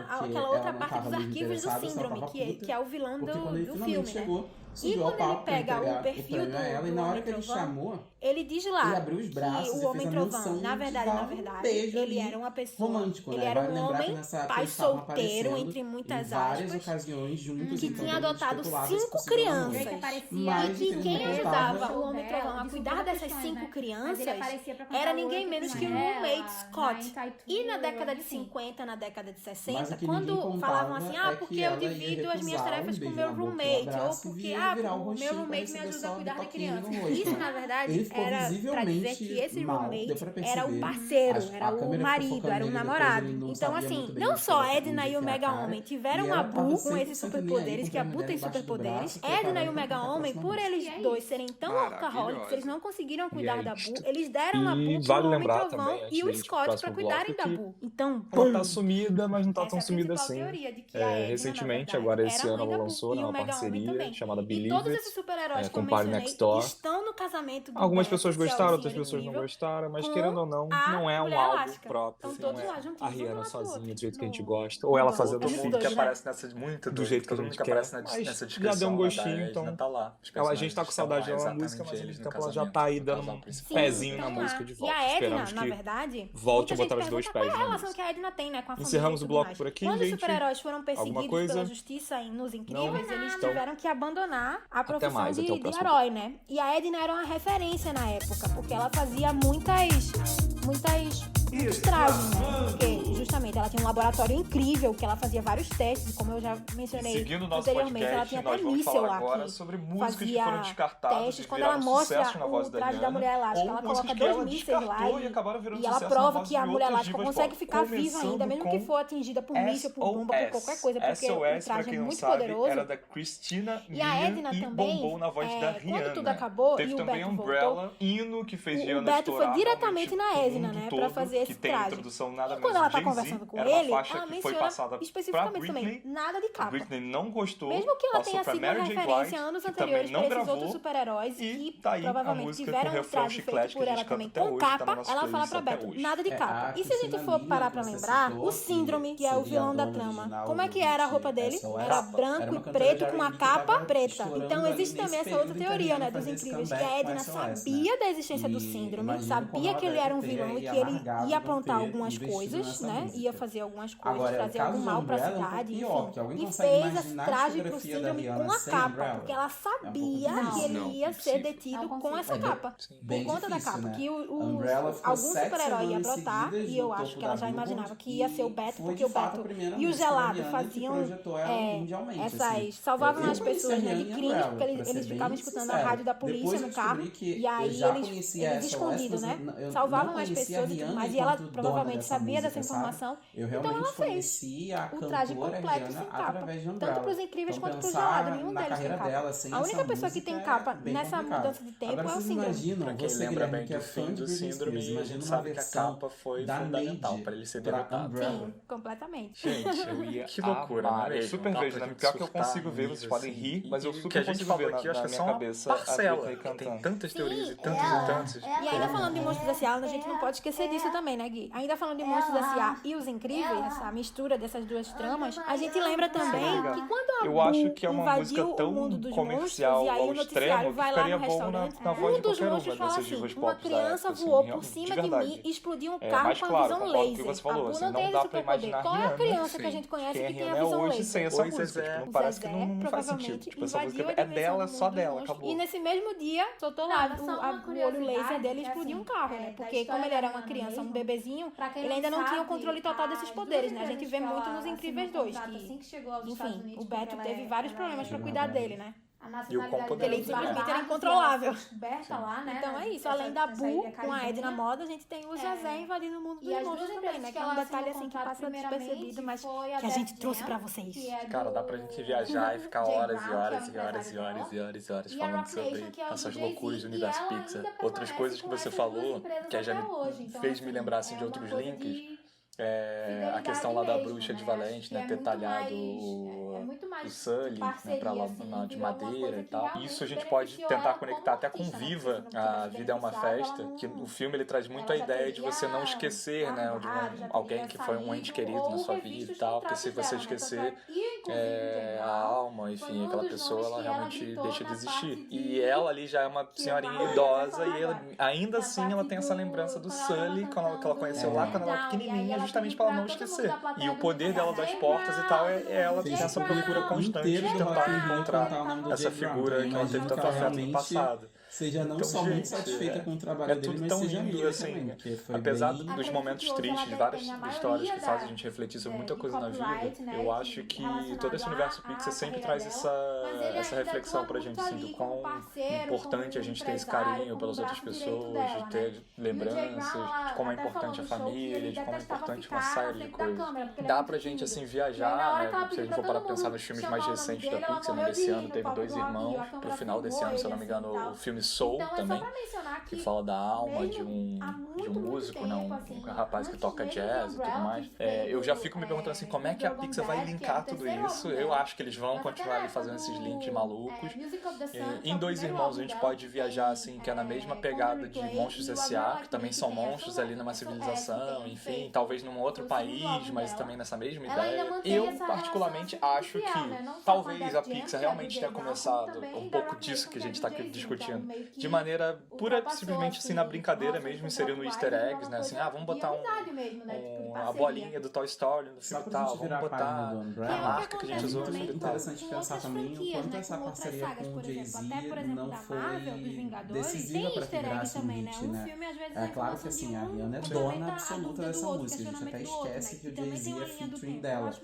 aquela outra parte dos arquivos do Síndrome, que é o vilão do filme, né? subiu ao palco pra entregar o prêmio a ela, e na hora que ele chamou, ele diz lá ele abriu os braços que o Homem Trovão, na verdade, ele era uma pessoa romântico, né? Ele era um homem, pai solteiro, entre muitas aspas, ocasiões juntos, que tinha adotado 5 crianças. E que quem ajudava o Homem Trovão a cuidar dessas 5 crianças era ninguém menos que o roommate Scott. E na década de 50, na década de 60, quando falavam assim, porque eu divido as minhas tarefas com o meu roommate, ou porque o meu roommate me ajuda a cuidar da criança. Isso, na verdade, era pra dizer que esse roommate era o parceiro, era o marido, era o namorado. Então, assim, não só Edna e o Mega-Homem tiveram a Boo com esses superpoderes, que a Boo tem superpoderes. Edna e o Mega-Homem, por eles dois serem tão workaholics, eles não conseguiram cuidar da Boo, eles deram a Boo pro Homem Trovão e o Scott pra cuidarem da Boo. Então, ela tá sumida, mas não tá tão sumida assim. Recentemente, agora esse ano, ela lançou uma parceria chamada Believe It. Todos esses super-heróis com Party Next Door. Estão no casamento do Algumas pessoas gostaram, outras pessoas não gostaram, mas querendo ou não, não é um álbum próprio. Estão todos lá juntinhos. A Rihanna sozinha, do jeito que a gente gosta. Ou ela fazendo filho que aparece nessa muito do jeito que a gente quer. Aparece nessa descrição. Já deu um gostinho, então. Tá lá. A gente tá com saudade da música, mas ao mesmo tempo ela já tá aí dando um pezinho na música de volta. E a Edna, na verdade, volte a botar os dois pés. Qual é a relação que a Edna tem, né, com a família? Encerramos o bloco por aqui, gente. Quando os super-heróis foram perseguidos pela justiça nos Incríveis, eles tiveram que abandonar a profissão de herói, né? E a Edna era uma referência na época, porque ela fazia muitos trajes, né? Porque justamente ela tinha um laboratório incrível, que ela fazia vários testes, como eu já mencionei anteriormente, ela tinha até míssil lá agora sobre músicas que foram descartadas testes. Quando ela mostra o traje da Mulher Elástica, ela coloca 2 mísseis lá e ela prova que a Mulher Elástica consegue ficar viva ainda, mesmo que for atingida por míssil, por bomba, por qualquer coisa, porque o traje é muito poderoso. Era da Christina e a Edna também, bombou na voz da Rihanna. Quando tudo acabou teve e o também Beto Umbrella, voltou, hino que fez o Beto foi diretamente na Edna, né, pra fazer esse traje. E quando ela tá conversando com ele, ela menciona especificamente também nada de capa. Britney não gostou, mesmo que ela tenha sido uma referência anos anteriores para esses outros super-heróis que provavelmente tiveram um traje feito por ela também com capa, ela fala pra Beto, nada de capa. E se a gente for parar pra lembrar, o Síndrome, que é o vilão da trama, como é que era a roupa dele? Era branco e preto com uma capa preta. Então existe também essa outra teoria, né, dos Incríveis, que a Edna sabia da existência do Síndrome, sabia que ele era um vilão e que ele ia aprontar algumas coisas, né, ia fazer algumas coisas, trazer algum mal pra cidade, enfim. E fez esse traje pro Síndrome com a capa, porque ela sabia que ele ia ser detido com essa capa, por conta da capa, que algum super-herói ia brotar, e eu acho que ela já imaginava que ia ser o Beto, porque o Beto e o Gelado faziam salvavam as pessoas, né, de crimes, porque eles ficavam escutando a rádio da polícia no carro, e aí eles escondidos, né, salvavam as pessoas e tudo mais, e ela provavelmente sabia dessa informação, então ela fez o traje completo sem capa, tanto pros Incríveis quanto pro Gelado, nenhum deles tem capa. A única pessoa que tem capa nessa mudança de tempo é o Síndrome. Pra quem lembra bem do fim do Síndrome, a gente sabe que a capa foi fundamental pra ele ser derrotado. Sim, completamente. Gente, eu ia que loucura, né? Eu super vejo, né? Pior que eu consigo ver, vocês podem rir, mas eu super consigo ver na minha cabeça a Britney cantando. Tem tantas teorias e tantos. E ainda falando de Monstros S.A., a gente não pode esquecer disso também, né, Gui? Ainda falando de Monstros S.A. e Os Incríveis, essa mistura dessas duas tramas, a gente lembra também que quando a eu acho que é uma música invadiu tão o mundo dos comercial monstros, e aí ao o noticiário extremo vai que lá ficaria no bom restaurante, na voz um de dos qualquer monstros uma fala dessas assim, divas uma pop da criança época, voou assim, por cima de de verdade. mim e explodiu um carro mas com a claro, visão concordo com o que laser. você falou, A assim, Bu não não tem dá esse pra superpoder. imaginar Qual é a Rihanna, criança que sim. a gente conhece Quem que é tem a Rihanna visão hoje laser? sem essa Oi, música, Zezé. tipo, parece que não faz Provavelmente sentido. Tipo, essa invadiu música a é dela, dimensão só do dela, monstro. acabou. E nesse mesmo dia, soltou lá o olho laser dele e explodiu um carro, né? Porque como ele era uma criança, um bebezinho, ele ainda não tinha o controle total desses poderes, né? A gente vê muito nos Incríveis 2, que, enfim, o Beto teve vários problemas pra cuidar dele, né? E o quão Ele simplesmente era incontrolável. Lá, né? Então é isso, além da Bu com a Edna Moda, a gente tem o Zezé invadindo o mundo dos monstros também, né? Que é um detalhe assim que passa despercebido, mas que a gente trouxe pra vocês. Cara, dá pra gente viajar e ficar horas e horas e horas e horas e horas e horas falando sobre essas loucuras do universo Pixar. Outras coisas que você falou, que já me fez me lembrar assim de outros links. A questão lá da bruxa de Valente, né? Ter talhado do Sully, né, pra lá de madeira e tal. Isso a gente pode tentar conectar até com Viva, A Vida é uma Festa, que o filme ele traz muito a ideia de você não esquecer, né, de alguém que foi um ente querido na sua vida e tal, porque se você esquecer a alma, enfim, aquela pessoa, ela realmente deixa de existir. E ela ali já é uma senhorinha idosa e ela, ainda assim ela tem essa lembrança do Sully que ela conheceu lá quando ela era pequenininha, justamente pra ela não esquecer. E o poder dela das portas e tal é ela ter essa procura constante de tentar encontrar essa figura que ela teve tanto afeto no passado. Seja não somente satisfeita com o trabalho dele, mas seja lindo, assim, apesar dos momentos tristes, de várias histórias que fazem a gente refletir sobre muita coisa na vida, eu acho que todo esse universo Pixar sempre traz essa reflexão pra gente, assim, do quão importante a gente ter esse carinho pelas outras pessoas, de ter lembranças, de como é importante a família, de como é importante uma série de coisas. Dá pra gente, assim, viajar, né? Se a gente for parar pra pensar nos filmes mais recentes da Pixar, né? Desse ano teve Dois Irmãos, pro final desse ano, se eu não me engano, o filme Soul também, que fala da alma de um músico, né? Um rapaz que toca jazz e tudo mais. Eu já fico me perguntando assim, como é que a Pixar vai linkar tudo isso? Eu acho que eles vão continuar ali fazendo esses links malucos. Em Dois Irmãos a gente pode viajar assim, que é na mesma pegada de Monstros S.A., que também são monstros ali numa civilização, enfim, talvez num outro país, mas também nessa mesma ideia. Eu particularmente acho que talvez a Pixar realmente tenha começado um pouco disso que a gente está aqui discutindo, de maneira pura, simplesmente assim, na brincadeira mesmo, inserindo easter eggs, né? Assim, vamos botar a bolinha do Toy Story no filme e tal, vamos botar a marca que a gente usou no filme e tal. É interessante pensar também o quanto essa parceria com o Jay-Z não foi decisiva para que virasse um hit, né? É claro que assim, a Rihanna é dona absoluta dessa música, a gente até esquece que o Jay-Z é featuring dela.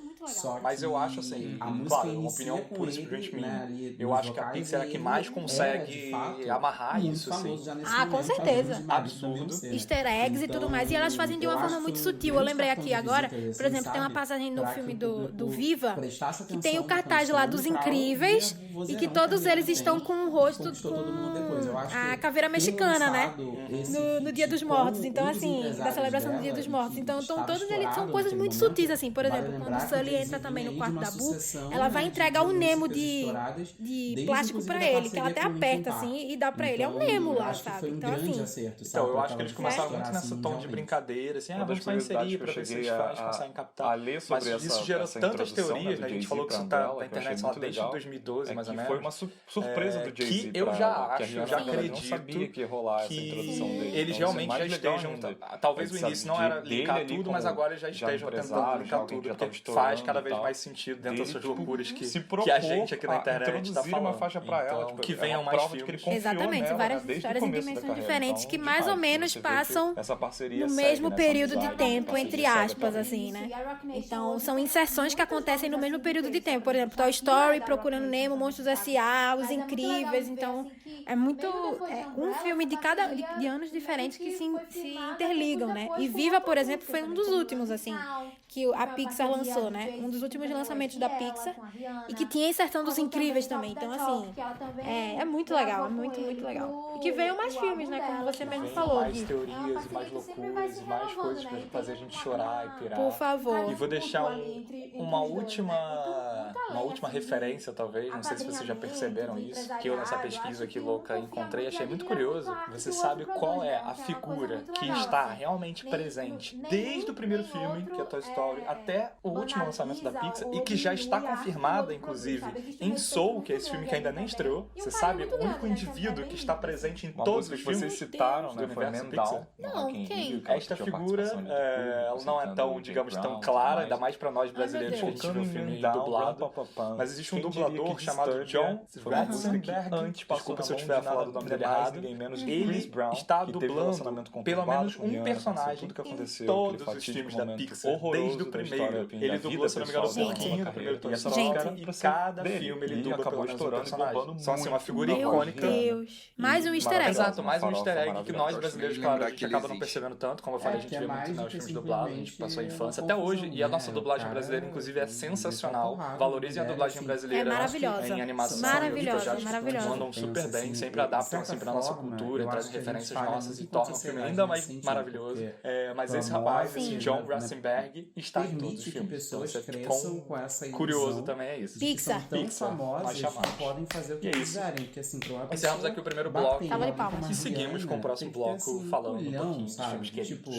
Mas eu acho assim, claro, uma opinião pura simplesmente minha. Eu acho que a Pixar é a que mais consegue amarrar isso, assim. Com certeza. Absurdo. Easter eggs e tudo mais. E elas fazem de uma forma muito sutil. Eu lembrei aqui agora, por exemplo, tem uma passagem no filme do Viva, que tem o cartaz lá dos Incríveis, e que todos eles estão com o rosto com a caveira mexicana, né? No Dia dos Mortos. Então, assim, da celebração do Dia dos Mortos. Então, todos eles são coisas muito sutis, assim. Por exemplo, quando o Sully entra também no quarto da Boo, ela vai entregar um Nemo de plástico pra ele, que ela até aperta, assim, e dá pra ele. É um Nemo lá, sabe? Então, assim... Então, eu acho que eles começaram muito nessa tom de brincadeira, assim, vamos só inserir pra ver se eles conseguem captar. Mas isso gerou tantas teorias, né? A gente falou que isso tá na internet lá desde 2012, mais ou menos. Foi uma surpresa do Jay-Z. Que eu já acho, eu já acredito que eles realmente já estejam... Talvez o início não era linkar tudo, mas agora já estejam tentando linkar tudo, porque faz cada vez mais sentido dentro dessas loucuras que a gente aqui na internet tá falando. Uma faixa pra ela, então, que venham mais filmes. Exatamente, várias histórias em dimensões diferentes que mais ou menos passam no mesmo período de tempo, entre aspas, assim, né? Então, são inserções que acontecem no mesmo período de tempo. Por exemplo, Toy Story, Procurando Nemo, Monstros S.A., Os Incríveis. Então, é muito... um filme de anos diferentes que se interligam, né? E Viva, por exemplo, foi um dos últimos, assim, que a Pixar lançou, né? Um dos últimos lançamentos da Pixar. E que tinha a inserção dos Incríveis também. Então, assim, é muito legal, é muito, muito legal. E que venham mais filmes, né? Como você mesmo falou. Mais teorias, mais loucuras, e mais coisas pra fazer a gente chorar e pirar. Por favor. E vou deixar uma última referência, talvez. Não sei se vocês já perceberam isso. Que eu, nessa pesquisa aqui louca, encontrei. Achei muito curioso. Você sabe qual é a figura que está realmente presente desde o primeiro filme, que é Toy Story, até o último lançamento da Pixar, e que já está confirmada, inclusive, em Soul, que é esse filme que ainda nem estreou. Você sabe, o único indivíduo que está presente em todos os filmes vocês citaram, né? Foi Mental. Não, quem? Esta figura, ela não é tão, digamos, tão clara, ainda mais pra nós brasileiros que a gente viu o filme dublado. Mas existe um dublador chamado John Ratzenberg. Desculpa se eu tiver falado o nome dele errado. Ele está dublando pelo menos um personagem em todos os filmes da Pixar, desde o primeiro. Ele dublou, se não me engano, um pouquinho do primeiro Toy Story, e cada filme ele dubla pelo menos um personagem. São assim, uma figura icônica. Meu Deus. Mais um easter egg. Exato, mais um easter egg que nós brasileiros, claro, a gente acaba não percebendo tanto. Como eu falei, a gente vê muito nos filmes dublados, a gente passou a infância até hoje. E a nossa dublagem brasileira, inclusive, é sensacional. Valorizem a dublagem brasileira em animação. Maravilhosa, maravilhosa. Mandam super bem, sempre adaptam assim pra nossa cultura, trazem referências nossas e tornam o filme ainda mais maravilhoso. Mas esse rapaz, esse John Ratzenberg, está em todos os filmes. cresçam com essa ilusão. Curioso também é isso. Pixar. São tão famosas que podem fazer o que quiserem. Porque assim, pra uma pessoa... Encerramos aqui o primeiro bloco. E seguimos com o próximo bloco falando um pouquinho de filmes queridos. Tipo,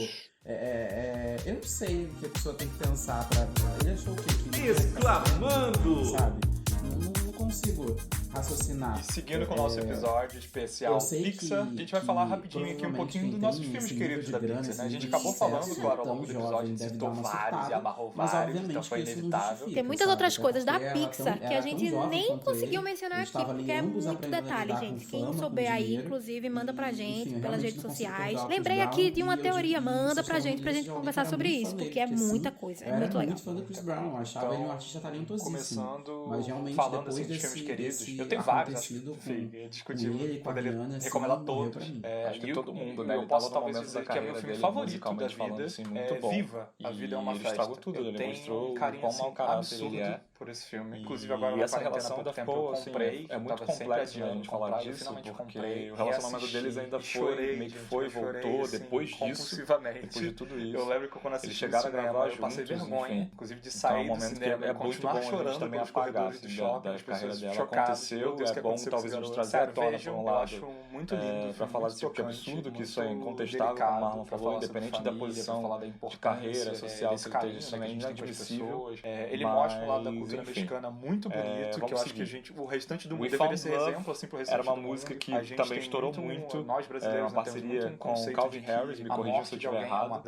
eu não sei o que a pessoa tem que pensar pra... Ele achou o quê? Exclamando! Sabe? Não consigo raciocinar. E seguindo com o nosso episódio especial Pixar, a gente vai falar rapidinho aqui um pouquinho dos nossos filmes queridos da Pixar, né? A gente acabou falando, claro, ao longo do episódio, a gente citou vários e amarrou vários, então foi inevitável. Tem muitas outras coisas da Pixar que a gente nem conseguiu mencionar aqui, porque é muito detalhe, gente. Quem souber aí, inclusive, manda pra gente pelas redes sociais. Lembrei aqui de uma teoria, manda pra gente conversar sobre isso, porque é muita coisa, é muito legal. Eu era muito fã do Chris Brown, eu achava ele um artista talentosíssimo. Começando falando assim de filmes queridos, eu tenho vários, acho que discutir, poderia recomendar todos. Acho que todo mundo, né? Eu posso talvez dizer que é meu filme favorito da vida, é Viva, A Vida é uma Festa. Estragou tudo, ele mostrou quão mau caráter ele é por esse filme. Inclusive agora essa relação ainda ficou, assim, é muito complexo, né, a gente falar disso, porque o relacionamento deles ainda foi, meio que foi, voltou, depois disso, depois de tudo isso. Eu lembro que quando assisti, eles chegaram a gravar juntos, eu passei vergonha, inclusive de então, sair do cinema e continuar chorando também pelos corredores do shopping, da as carreira pessoas dela chocadas. Aconteceu, é bom talvez a gente trazer à tona por um lado, muito lindo, pra falar desse tipo de absurdo, que isso é incontestável, como o Marlon falou, independente da posição de carreira social que ele esteja, isso é inadmissível. Ele mostra um lado da cultura mexicana muito bonito, que eu acho que o restante do mundo deveria ser exemplo, assim, pro restante do mundo. Era uma música que também estourou muito, nós brasileiros, uma parceria com o Calvin Harris, me corrija se eu estiver errado,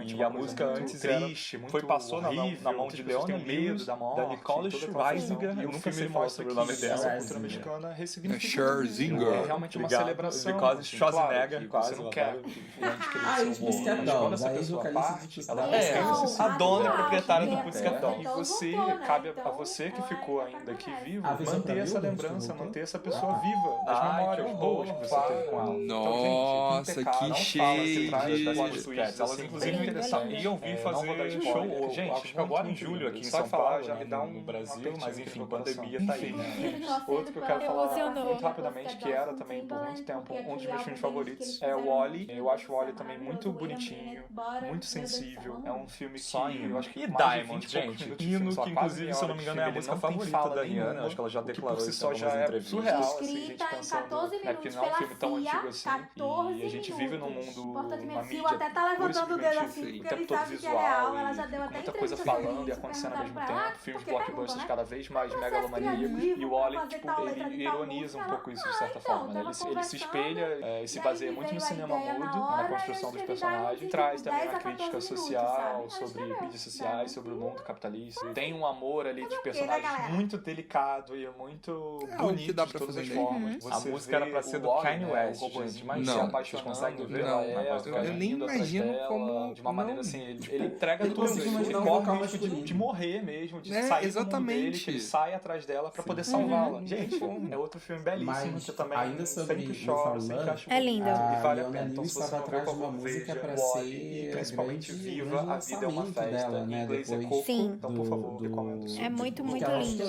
e a música antes passou na mão de Leona Lewis, da Nicole Scherzinger, eu nunca sei falar sobre o nome dela, a cultura mexicana ressignifica. Scherzinger. É realmente uma celebração. Because Schwarzenegger, você não quer. Os Pussycat Dolls, aí vocalista a dona é proprietária do Pussycat Dolls. E você, cabe a você que ficou ainda aqui vivo, manter essa lembrança, manter essa pessoa viva, as memórias boas que você teve com ela. Nossa, que cheio de... Elas, inclusive, iam vir fazer show, gente, agora em julho aqui em São Paulo, já me dá no Brasil, mas enfim, pandemia tá aí, né? Outro que eu quero falar muito rapidamente, que era também por muito tempo um dos meus filmes favoritos, é o Wall-E. Eu acho o Wall-E também muito bonitinho, muito sensível. É um filme que eu acho que e Diamond, gente, hino que inclusive, se eu não me engano, é a música favorita da Rihanna, acho que ela já declarou isso em algumas entrevistas. Surreal, assim, a gente pensando, né, porque não é um filme tão antigo assim, e a gente vive num mundo, uma mídia até tá levantando o dedo assim, o tempo todo visual, muita coisa falando e acontecendo ao mesmo tempo, filmes blockbusters cada vez mais megalomaníacos, e o Wall-E, tipo, ele ironiza um pouco isso de certa forma, né? Ele se espelha e se baseia muito no cinema mudo, na construção dos personagens, traz também uma crítica social sobre mídias sociais, sobre o mundo capitalista, tem um amor ali de personagens muito delicado e muito bonito de todas as formas. A música era pra ser do Kanye West, gente, mas vocês conseguem ver? Eu nem imagino como... De uma maneira assim, ele entrega tudo, ele corre o risco de morrer mesmo, de sair do mundo dele, que ele sai atrás dela pra poder salvá-la. Gente, é outro filme belíssimo, que eu também sempre choro, sempre acho lindo. E vale a pena. Então, se você não viu, por favor, veja Wall-E, e principalmente Viva, A Vida é uma Festa. Em inglês é Coco, então, por favor, recomendo. É muito, muito lindo.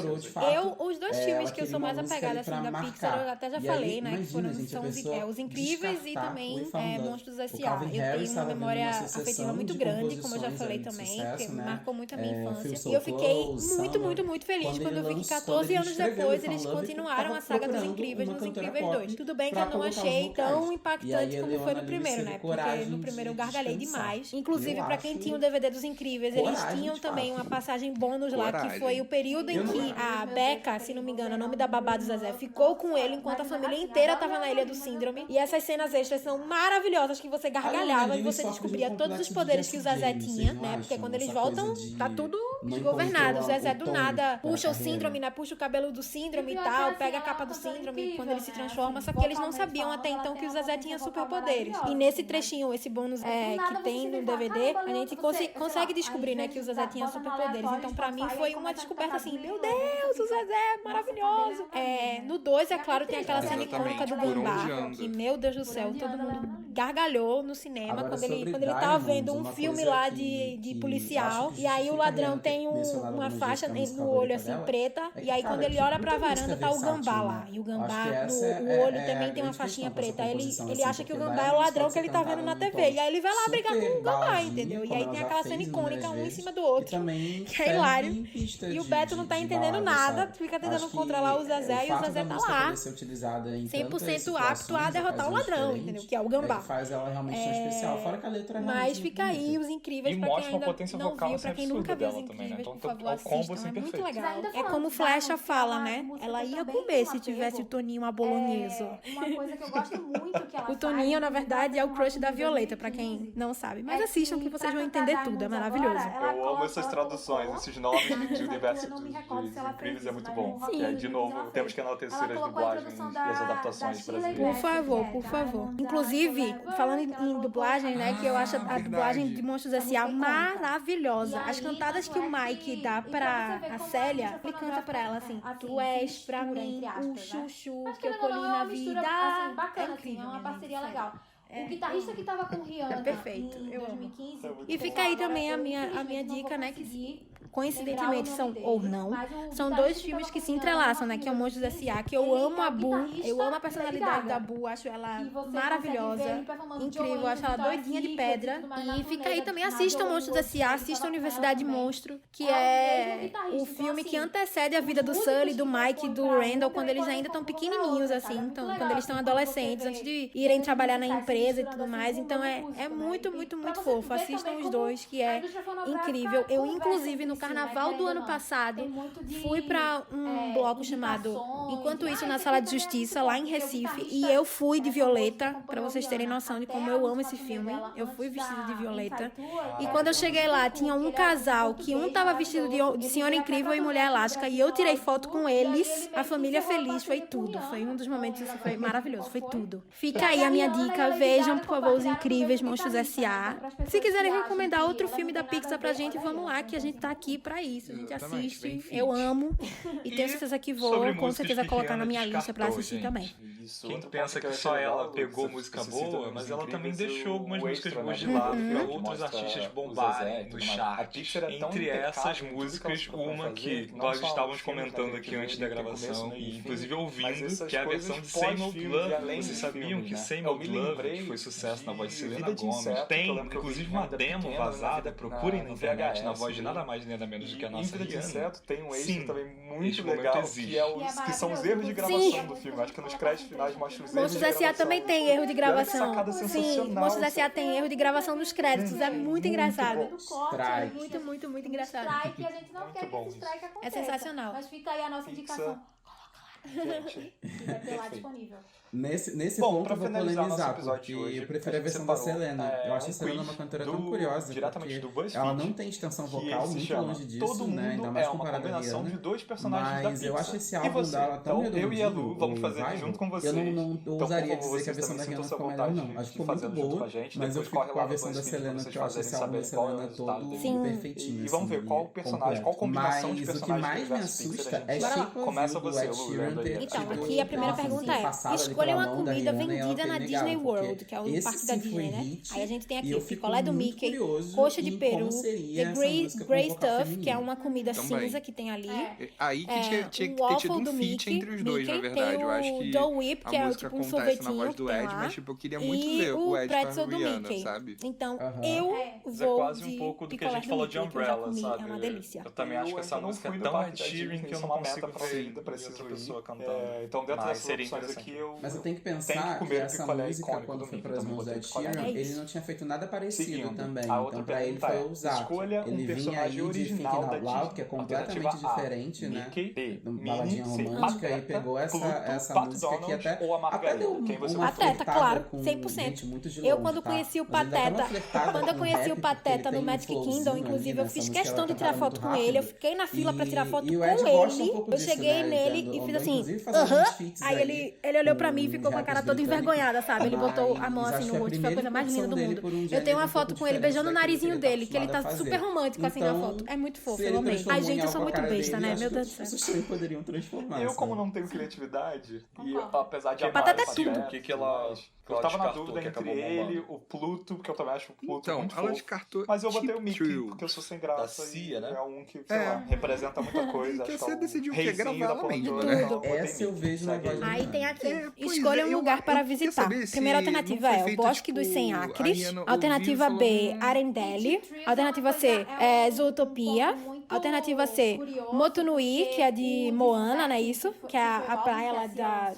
Os dois filmes que eu sou mais apegada assim, da Pixar, eu até já falei, né, que são Os Incríveis e também Monstros S.A. Eu tenho uma memória afetiva muito grande, como eu já falei também, que marcou muito a minha infância. E eu fiquei muito, muito, muito feliz quando eu vi que 14 anos depois eles continuaram a saga dos Incríveis nos Incríveis 2. Tudo bem que eu não achei tão impactante como foi no primeiro, né? Porque no primeiro eu gargalhei demais. Inclusive, pra quem tinha o DVD dos Incríveis, eles tinham também uma passagem bônus lá, que foi o período em que a Becca, se não me engano, o nome da babá do Zezé, ficou com ele enquanto a família inteira tava na Ilha do Síndrome. E essas cenas extras são maravilhosas, que você gargalhava e você descobria todos os poderes que o Zezé tinha, né? Porque quando eles voltam, tá tudo desgovernado. O Zezé do nada puxa o síndrome, né? Puxa o cabelo do síndrome e tal, pega a capa do síndrome quando ele se transforma, só que eles não sabiam até então que o Zezé tinha superpoderes. E nesse trechinho, esse bônus que tem no DVD, a gente consegue descobrir, né, que o Zezé tinha superpoderes. Então, pra mim, foi uma descoberta assim, meu Deus, o Zezé é maravilhoso. No 2, é claro, tem aquela cena icônica do gambá, que, meu Deus do céu, todo mundo gargalhou no cinema quando ele tava vendo um filme lá de policial, e aí o ladrão tem uma faixa no olho, assim, preta, e aí quando ele olha pra varanda, tá o gambá lá, e o gambá, no olho também tem uma faixinha preta, aí ele acha que o gambá é o ladrão que ele tá vendo na TV, e aí ele vai lá brigar com o gambá, entendeu? E aí tem aquela cena icônica, um em cima do outro, que é hilário, e o Beto não tá entendendo nada, fica tentando controlar o Zezé, e o Zezé tá lá, 100% apto a derrotar o ladrão, entendeu? Que é o gambá. Faz ela realmente tão especial, fora que a letra é realmente mas fica aí os Incríveis, pra quem ainda não viu, pra quem nunca viu os Incríveis, por favor, assistam, é muito legal. É como Flecha fala, né? Ela ia comer se tivesse o Toninho a bolonhesa. Uma coisa que eu gosto muito que ela O Toninho, na verdade, é o crush da Violeta, pra quem não sabe. Mas assistam que vocês vão entender tudo, é maravilhoso. Eu amo essas traduções, esses nomes de universo dos Incríveis, é muito bom. Sim. E aí, de novo, temos que enaltecer as dublagens e as adaptações brasileiras. Por favor, por favor. Inclusive, falando em dublagem, né, que eu acho a dublagem de Monstros S.A. maravilhosa. As cantadas que o Mike dá pra a Célia, ele canta pra ela assim, tu és pra mim o chuchu que eu colhi na vida. Bacana, assim, é uma parceria legal. O guitarrista que tava com Rihanna é perfeito, em eu amo. 2015. E fica aí também a minha dica, né, que coincidentemente são, ou não, são dois filmes que se entrelaçam, né, que é o Monstros S.A., que eu amo a Boo, eu amo a personalidade da Boo, acho ela maravilhosa, incrível, acho ela doidinha de pedra, e fica aí também, assistam Monstros S.A., assistam Universidade Monstro, que é o filme que antecede a vida do Sully, do Mike e do Randall, quando eles ainda estão pequenininhos, assim, então, quando eles estão adolescentes, antes de irem trabalhar na empresa e tudo mais, então é muito, muito, muito fofo, assistam os dois, que é incrível. Eu, inclusive, no Carnaval do ano passado, fui pra um bloco chamado Enquanto Isso na Sala de Justiça, lá em Recife, e eu fui de Violeta, pra vocês terem noção de como eu amo esse filme. Eu fui vestida de Violeta, e quando eu cheguei lá, tinha um casal que um tava vestido de Senhora Incrível e Mulher Elástica, e eu tirei foto com eles, a família feliz, foi tudo. Foi um dos momentos, assim, foi maravilhoso, foi tudo. Fica aí a minha dica, vejam, por favor, Os Incríveis, Monstros S.A. Se quiserem recomendar outro filme da Pixar pra gente, vamos lá, que a gente tá aqui pra isso. A gente assiste, eu amo, e tenho certeza que vou, com certeza, colocar na minha lista pra assistir também. Quem pensa que só ela pegou música boa, mas ela também deixou algumas músicas boas de lado pra outros artistas bombarem no chart. Entre essas músicas, uma que nós estávamos comentando aqui antes da gravação, e inclusive ouvindo, que é a versão de Same Old Love. Vocês sabiam que Same Old Love, que foi sucesso na voz de Selena Gomez, tem inclusive uma demo vazada, procurem na internet, na voz de nada mais nem nada menos do que a nossa Rihanna. Tem um extra também muito legal, que são os erros de gravação do filme. Acho que nos créditos finais mostra os erros de gravação. Monstros S.A. também tem erro de gravação. Sim, Monstros S.A. tem erro de gravação nos créditos. É muito engraçado. Muito, muito, muito engraçado. Strike, a gente não quer que esse strike aconteça. É sensacional. Mas fica aí a nossa indicação. Gente, vai ter lá disponível. Nesse ponto eu vou polemizar, porque eu prefiro a versão da Selena. Eu acho a Selena uma cantora tão curiosa, porque ela não tem extensão vocal, muito longe disso, né? Ainda mais comparada a Rihanna. Mas eu acho esse álbum dela tão redondinho. Eu e a Lu vamos fazer junto com você. Eu não ousaria dizer que a versão da Rihanna ficou melhor, não. Acho que ficou muito boa, mas eu fico com a versão da Selena, que eu acho esse álbum da Selena todo perfeitinho. E vamos ver qual personagem, qual combinação de personagens. Mas o que mais me assusta é Shape of You do Ed Sheeran ter Então, aqui a primeira pergunta é: escolha uma comida vendida na Disney World, que é o parque da Disney, né? Aí a gente tem aqui picolé do Mickey, coxa de peru, The Grey Stuff, que é uma comida cinza que tem ali. Aí que tinha que ter tido um feat entre os dois, na verdade. Eu acho que Dole Whip, que é tipo um sorvetinho que tem lá, mas tipo, eu queria muito ver o Ed com a Rihanna, sabe? Então, eu vou quase um pouco do que a gente falou de Umbrella, sabe? É uma delícia. Eu também acho que essa música é tão cheering que eu não consigo ver outra pessoa cantando. Então, dentro dessas opções aqui, mas eu tenho que pensar que essa música, quando foi para as mãos do Ed Sheeran, ele não tinha feito nada parecido também. Então, pra ele foi ousado. Ele vinha aí de Thinking Out Loud, que é completamente diferente, né? Baladinha romântica, e pegou essa música que até deu uma Pateta, claro, 100%. Eu, quando conheci o Pateta no Magic Kingdom, inclusive, eu fiz questão de tirar foto com ele. Eu fiquei na fila pra tirar foto com ele. Eu cheguei nele e fiz assim, assim, aí ele olhou pra mim e ficou com a cara toda envergonhada, sabe? Ele botou a mão assim no rosto, foi a coisa mais linda do mundo. Eu tenho uma foto com ele beijando o narizinho dele, que ele tá super romântico assim na foto. É muito fofo, eu amei. Ai, gente, eu sou muito besta, né? Meu Deus do céu. Poderiam transformar. Eu, como não tenho criatividade, e apesar de Batata é tudo. O que ela... Eu tava na dúvida entre ele, o Pluto, porque eu também acho o Pluto muito fofo. Descartou. Mas eu botei o Mickey, porque eu sou sem graça. Da Cia, né? É um que, sei lá, representa muita coisa. Que acho você é o decidiu que reizinho gravar da ela mesmo, Pandora, né? então eu botei Essa eu Mickey. vejo na voz do Aí tem aqui, pois escolha é, um lugar para eu queria visitar. saber se Primeira não alternativa foi é o feito, Bosque dos 100 tipo, Acres. Ariana Alternativa ouviu B, falando- Arendelle. Alternativa C, Zootopia. Alternativa C, Motunui, que é de Moana, não é isso? Que é a praia lá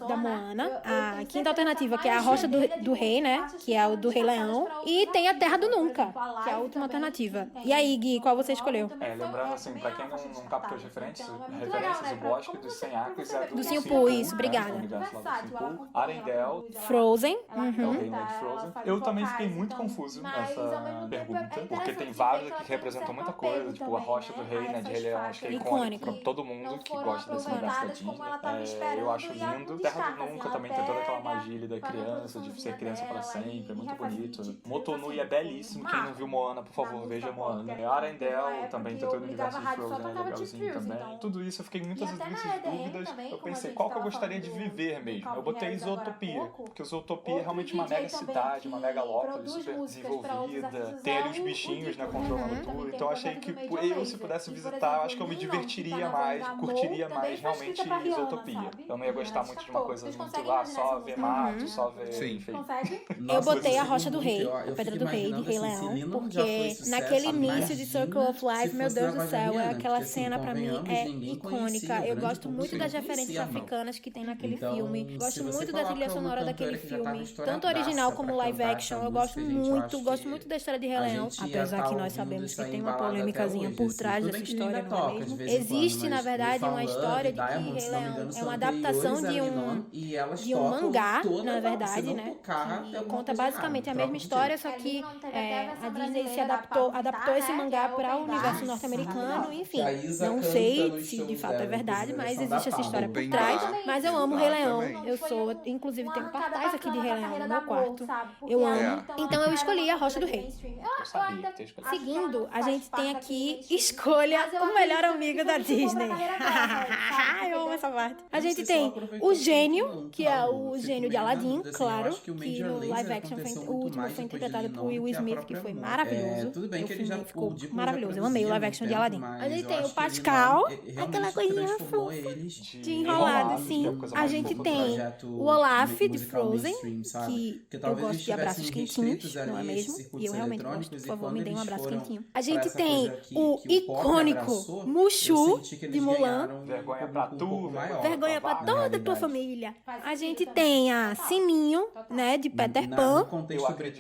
da Moana. A quinta alternativa, que é a Rocha do Rei, né? Que é o do Rei Leão. E tem a Terra do Nunca, que é a última alternativa. E aí, Gui, qual você escolheu? Lembrando assim, pra quem não captou as referências, o Bosque dos 100 Acres é Do Simpu, isso, né? obrigada. Do universo lá do Simpu. Arendelle Frozen. é o reino de Frozen. Eu também fiquei muito confuso nessa pergunta, porque tem vários aqui que representam muita coisa, tipo a Rocha do Rei, né, de Rei Leão, acho que é icônico pra todo mundo que gosta desse universo da Disney. Eu acho lindo. Terra do Nunca também tem toda aquela magia ali da criança, de ser criança pra sempre, é muito bonito. Motunui é belíssimo, quem não viu Moana, por favor, veja Moana. Arendelle também tem todo o universo de Frozen, é legalzinho também. Tudo isso eu fiquei com muitas dúvidas, eu pensei, qual que eu gostaria de viver mesmo? Eu botei Zootopia, porque Zootopia é realmente uma mega cidade, uma megalópole super desenvolvida, tem ali os bichinhos, né, controlando tudo, então achei que eu, se pudesse visitar, acho que eu me divertiria mais, curtiria mais realmente Zootopia. Eu não ia gostar muito de uma coisa muito lá, só ver mato, só ver... Enfim. Eu botei a Rocha do Rei, a Pedra do Rei, de Rei Leão, porque naquele início de Circle of Life, meu Deus do céu, aquela cena pra mim é icônica. Eu gosto muito das referências africanas que tem naquele filme. Gosto muito da trilha sonora daquele filme, tanto original como live action. Eu gosto muito da história de Rei Leão, apesar que nós sabemos que tem uma polêmicazinha por trás dessa história, não é mesmo? Existe, na verdade, uma história de que Rei Leão é uma adaptação de um mangá, na verdade, né? Que conta basicamente a mesma história, só que a Disney adaptou esse mangá para o universo norte-americano, enfim. Não sei se de fato é verdade, mas existe essa história por trás. Mas eu amo Rei Leão. Inclusive, tenho cartaz aqui de Rei Leão no meu quarto. Eu amo. Então eu escolhi a Rocha do Rei. Seguindo, a gente tem aqui Escolha o melhor amigo da Disney. Eu amo essa parte. A gente tem o Gênio, que é o gênio de Aladdin, claro, que no live action o último foi interpretado por Will Smith, que foi maravilhoso. Tudo bem que ele já ficou maravilhoso. Eu amei o live action de Aladdin. A gente tem o Pascal, aquela coisinha fofa de enrolado, assim. A gente tem o Olaf de Frozen, que eu gosto de abraços quentinhos, não é mesmo? E eu realmente gosto. Por favor, me dê um abraço quentinho. A gente tem o icônico Mushu de Mulan. Vergonha pra tu, vergonha pra toda a tua família. A gente tem a Sininho, né, de Peter Pan.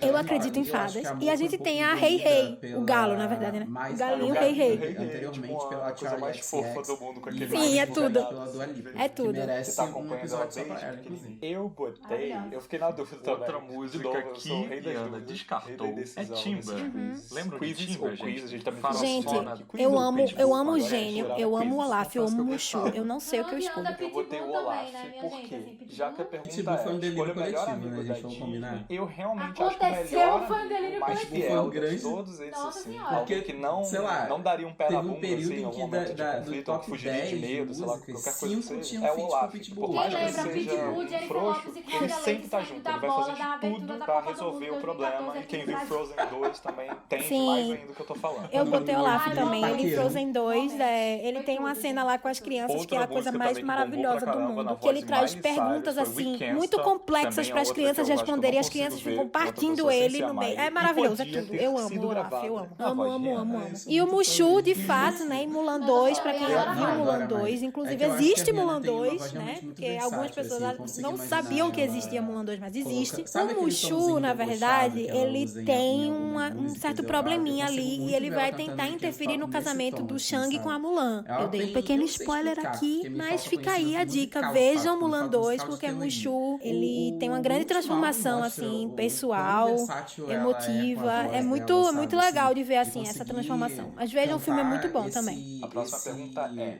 Eu acredito em fadas. E a gente tem a Rei Rei, o galo, na verdade, né? O galinho Rei Rei. Anteriormente pela coisa mais fofa do mundo com aquele. Sim, é tudo. É tudo. Você tá acompanhando ela desde eu botei, eu fiquei na dúvida também. Outra música que Ana descartou é Timba. Lembra de Timba, gente? Gente, eu amo o Gênio, eu amo o Olaf, eu amo o Mushu. Eu não sei o que eu escolho. Eu botei o Olaf, porque já que a pergunta é escolha o melhor amigo da Disney, eu realmente acho que o melhor, mais fiel de todos esses, assim, alguém que não daria um pé na bunda, assim, em algum momento de conflito, ou fugiria de medo, sei lá, qualquer coisa que seja, é o Olaf. Por mais que ele seja frouxo, ele sempre tá junto, ele vai fazer de tudo pra resolver o problema, e quem viu Frozen 2 também entende mais ainda do que eu tô falando. Eu botei o Olaf também, ele em Frozen 2, ele tem uma cena lá com as crianças que é a coisa mais maravilhosa do mundo, que ele traz perguntas assim, muito complexas para as crianças responderem, e as crianças ficam partindo ele no meio. É maravilhoso, é tudo. Eu amo o Olaf, eu amo. Amo. E o Mushu, de fato, né, em Mulan 2, pra quem já viu Mulan 2, inclusive existe Mulan 2, né, porque algumas pessoas não sabiam que existia Mulan 2, mas existe. O Mushu, na verdade, ele tem um certo probleminha ali, e ele vai tentar interferir no casamento do Shang com a Mulan. Eu dei um pequeno spoiler aqui, mas fica aí a dica, vejam Mulan 2, porque Mushu, ele tem uma grande transformação, assim, pessoal, emotiva, é muito legal de ver, assim, essa transformação. Mas vejam, o filme é muito bom também. A próxima pergunta é: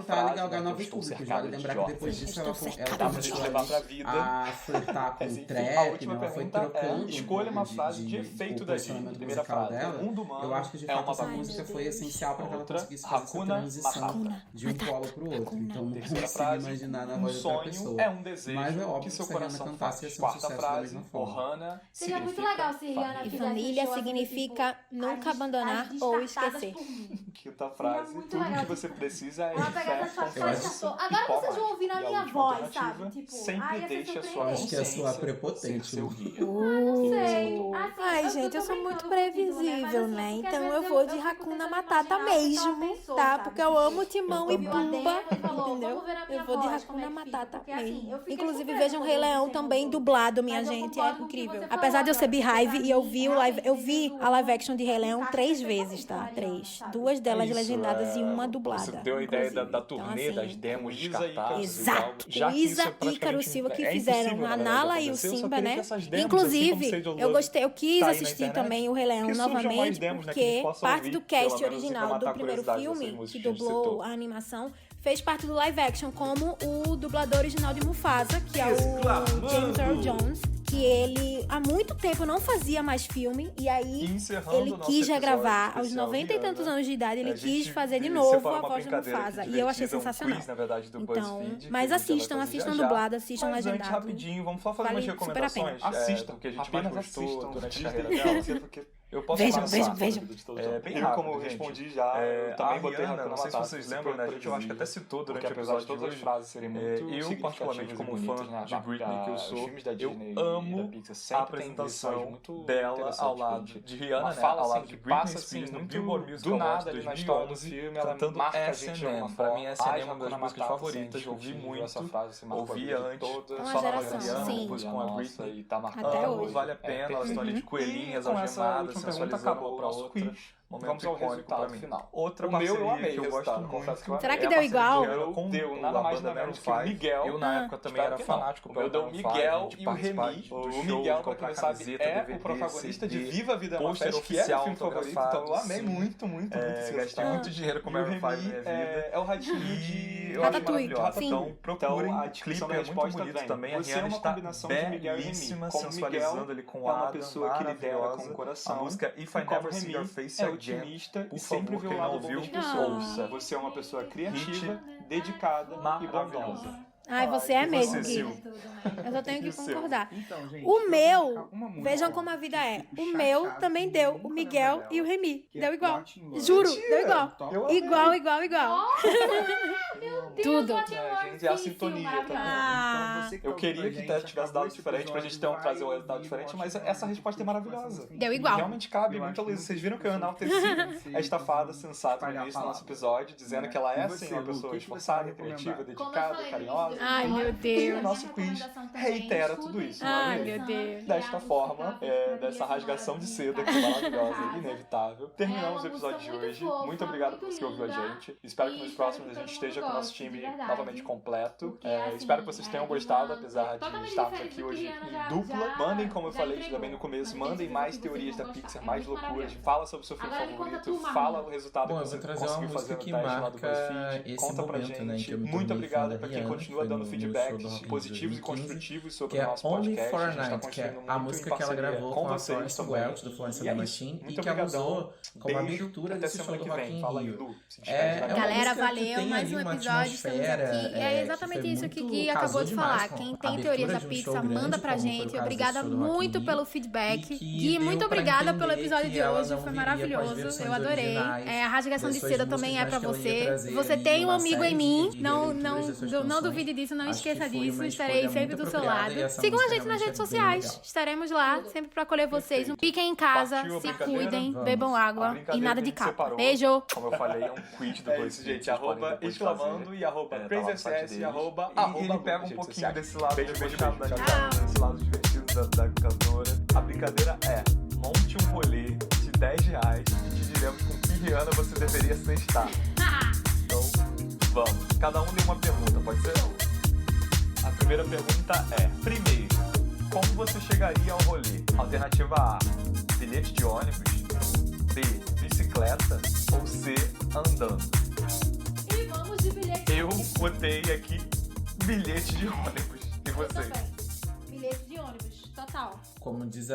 tentar galgar novos públicos. Vale lembrar que depois disso ela começou a flertar com o trap, ela foi trocando escolha uma frase de efeito da primeira frase. Dela. Eu acho que de fato essa música foi essencial para que ela conseguisse fazer essa transição de um polo pro outro. Então não consigo imaginar na voz de outra pessoa. É um desejo mas é óbvio que seu se a Rihanna coração cantasse ia ser um Quarta sucesso frase, da mesma forma. Ohana seria muito legal se Rihanna E fizesse família show, significa tipo, nunca abandonar as ou descartadas esquecer. por mim. Quinta frase, muito tudo legal. que você precisa é Ela de pega fé, essa frase, confiança agora e vocês vão coragem. ouvir a E a minha última voz, alternativa, sabe? Tipo, sempre deixe a sua Acho que é a sua consciência prepotente. ser seu guia. Não sei. Assim, Ai, gente, eu sou muito previsível, né? Então eu vou de Hakuna Matata mesmo, tá? Porque eu amo Timão e Pumba, entendeu? Eu vou de Hakuna Matata mesmo. Inclusive, vejam Rei Leão também dublado, minha gente, é incrível. Apesar de eu ser Beehive e eu vi a live action de Rei Leão 3 vezes, tá? 3. 2 delas legendadas e uma dublada. Você deu a ideia da turnê, Então, assim, das demos descartadas. Exato. Já o que isso Isa é e Ícaro Silva que fizeram a na Nala verdade, e o acontecer, eu só Simba, queria né? que essas demos, Inclusive, Inclusive, eu quis assistir também o Rei Leão novamente, porque parte do cast original do primeiro filme, que dublou a animação, fez parte do live action, como o dublador original de Mufasa, que é o James Earl Jones, que ele há muito tempo não fazia mais filme, e aí ele quis regravar aos 90 e tantos anos de idade, ele quis fazer de novo a voz do Mufasa, e eu achei sensacional. Então, mas assistam dublado, assistam legendado. Rapidinho, vamos só fazer umas recomendações. Assistam, porque a gente mais gostou durante a carreira dela, porque eu posso vejam. Bem rápido, como eu respondi já, eu também botei Rihanna, não sei se vocês lembram, né? Eu acho que até citou durante o episódio todas as frases serem muito eu, particularmente como fã de Britney que eu sou, eu amo a apresentação dela ao lado de Rihanna, né? Ao lado de Britney Spears no Billboard Music do nada Awards ali na história do filme, ela marca a gente. Pra mim, essa é uma das músicas favoritas, eu ouvi muito, ouvia antes, só na Rihanna, depois com a Britney, vale a pena, elas estão ali de coelhinhas, algemadas, sensualizando pra outra. Vamos ao resultado final. Outra parceria eu amei que eu gosto muito. Confesso que eu amei. Será que deu igual? Deu nada mais nada menos que o Miguel. Eu na época também era fanático. Eu deu o Miguel e o Remy. O Miguel, pra quem não sabe, é o protagonista de Viva a Vida é uma Festa, que é o filme favorito. Então eu amei muito. Gastei muito dinheiro com o Maroon 5 na minha vida. É o ratinho de Ratatouille. Então procurem, a clipe é muito bonito também. A Rihanna está belíssima, sensualizando ele com a pessoa que lidera com o coração. A música If I Never See Your Face Again, e sempre vê o lado bom das pessoas. Você é uma pessoa criativa, dedicada e bondosa. Ai, você é mesmo, Gui. Eu só tenho que concordar. Então, gente, o meu, vejam como a vida é. O meu também deu. O Miguel e o Remy. Deu igual. Juro, deu igual. Igual. Tudo. Gente, é a sintonia também. Eu queria que tivesse dado diferente pra gente trazer um resultado diferente, mas essa resposta é maravilhosa. Deu igual. Realmente cabe muito, Luísa. Vocês viram que eu enalteci esta fada sensata no início do nosso episódio, dizendo que ela é, sim, uma pessoa esforçada, criativa, dedicada, carinhosa. Ai, meu Deus. E o nosso quiz reitera tudo isso. Ai, meu Deus. Desta forma, dessa rasgação de seda que é maravilhosa e inevitável, terminamos o episódio de hoje. Muito obrigado por você ouvir a gente. Espero que nos próximos a gente esteja com o nosso time novamente completo. Espero que vocês tenham gostado, apesar de estarmos aqui hoje em dupla. Mandem, como eu falei também no começo, mandem mais teorias da Pixar, mais loucuras. Fala sobre o seu filme favorito, fala o resultado que você conseguiu fazer no teste lá do BuzzFeed. Conta pra gente. Muito obrigado pra quem continua dando feedbacks positivos e construtivos sobre o nosso podcast. A gente tá construindo muito a música que ela gravou com a Florence Welch, do Florence and the Machine, e que ela usou como abertura desse show do Rock in Rio. Galera, valeu, mais um episódio, estamos aqui. É exatamente isso que o Gui acabou de falar. Quem tem teorias da Pixar, manda pra gente. Obrigada muito pelo feedback. Gui, muito obrigada pelo episódio de hoje, foi maravilhoso, eu adorei. A rasgação de seda também é pra você. Você tem um amigo em mim, não duvide disso, não esqueça disso, estarei sempre do seu lado. Sigam a gente nas redes sociais, estaremos lá sempre pra acolher vocês. Fiquem em casa, se cuidem, bebam água e nada de capa. Beijo! Como eu falei, é um quiz do isso, gente, @ exclamando e @crazyss e ele pega um pouquinho desse lado fechado da Rihanna, desse lado divertido da cantora. A brincadeira é: monte um rolê de R$10 e te diremos com que Rihanna você deveria estar. Então, vamos. Cada um dê uma pergunta, pode ser? A primeira pergunta é: primeiro, como você chegaria ao rolê? Alternativa A: bilhete de ônibus. B: bicicleta. Ou C: andando. E vamos de bilhete. Eu botei aqui bilhete de ônibus. E você? Bilhete de ônibus, total. Como diz